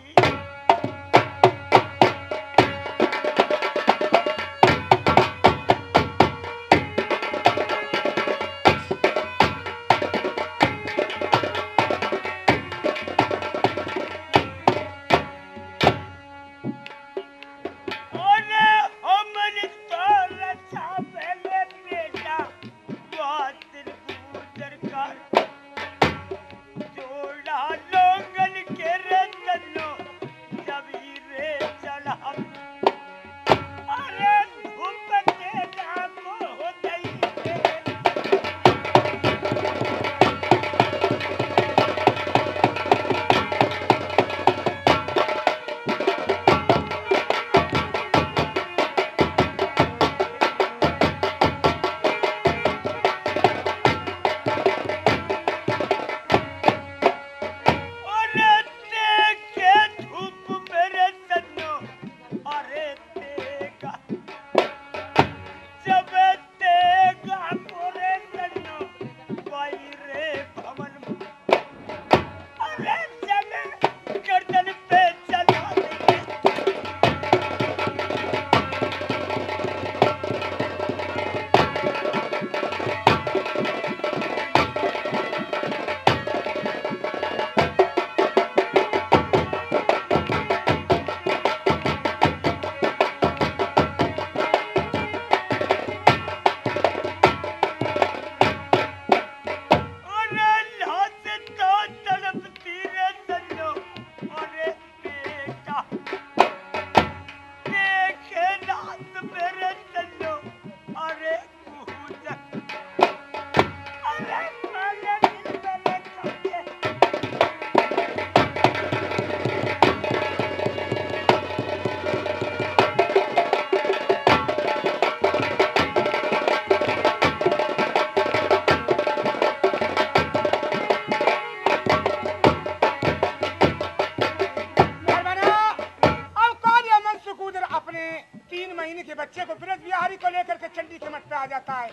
बच्चे को ब्रज बिहारी को लेकर के चंडी के मठ पे आ जाता है।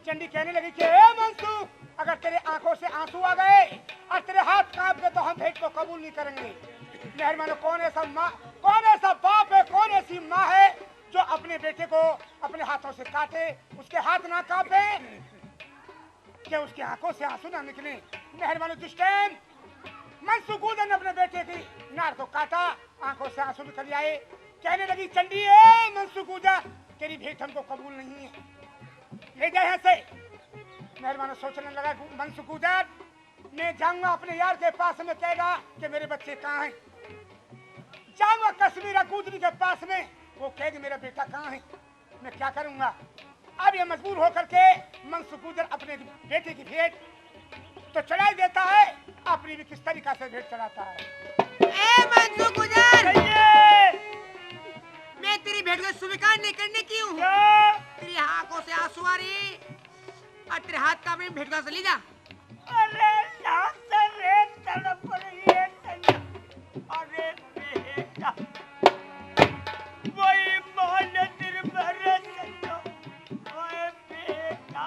चंडी कहने लगी कि ए मनसुख, अगर तेरे आंखों से आंसू आ गए और तेरे हाथ कांप गए तो हम भेंट को कबूल नहीं करेंगे। मेहरबानो, कौन ऐसा बाप है, कौन ऐसी माँ है जो अपने बेटे को अपने हाथों से काटे, उसके हाथ ना कांपे, कि उसकी आंखों से आंसू ना निकले। मेहरबानो, जिस टाइम मनसुखूदर ने अपने बेटे की नार को काटा, आंखों से आंसू निकल आए। कहने लगी चंडी, ए मनसुखूदर, तेरी भेंट हमको कबूल नहीं है, ले जाए यहाँ से। मेहरबानो सोचने लगा, मनसुखूदर, मैं जाऊंगा अपने यार के पास में, कहेगा कि मेरे बच्चे कहाँ हैं। जाऊंगा कश्मीर कूदरी के पास में, वो कहेगी मेरा बेटा कहाँ है। मैं क्या करूंगा। अब ये मजबूर होकर के मनसुखूदर अपने बेटे की भेंट तो चढ़ाई देता है, अपनी भी किस तरीका से भेंट चढ़ाता है। ए मनसुखूदर, मैं तेरी भेंट को स्वीकार नहीं करने की हूँ। तेरी आंखों से आंसू आ रही और तेरे हाथ का भेंट का ले जा। अरे रे तड़प रही है तन्ना। अरे बेटा, वही मान तेरे भरे सन्ना, ओए बेटा।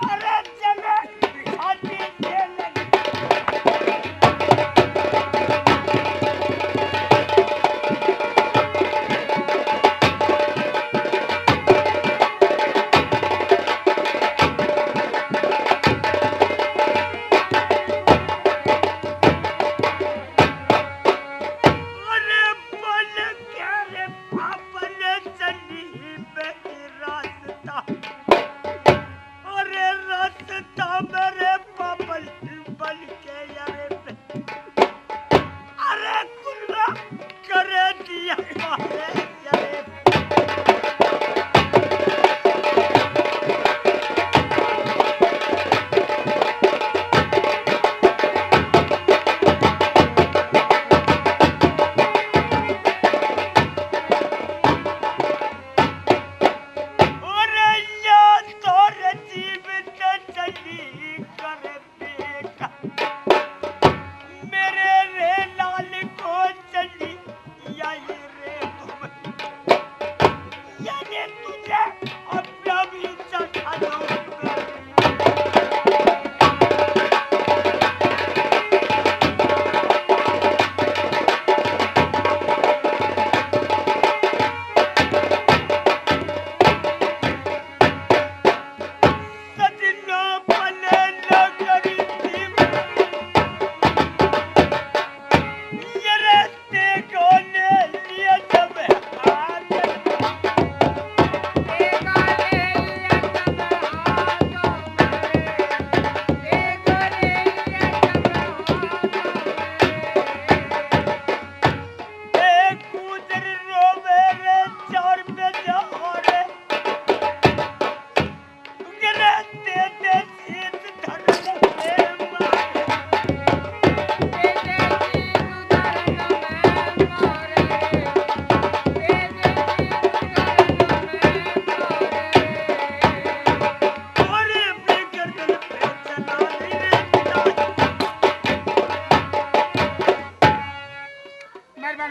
अरे चले आदमी से लगी।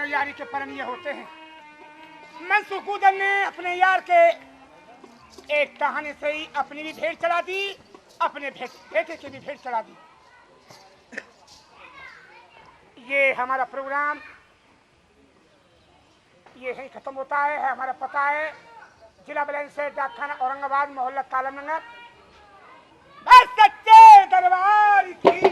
यारी के परम ये होते हैं। मनसुखूदर ने अपने यार के एक कहानी से ही अपनी भी भेंट चढ़ा दी, अपने बेटे की भी भेंट चढ़ा दी। ये हमारा प्रोग्राम ये ही खत्म होता है। हमारा पता है जिला बलैन से डाकखाना औरंगाबाद, मोहल्ला कालम नगर। बस सच्चे दरबार की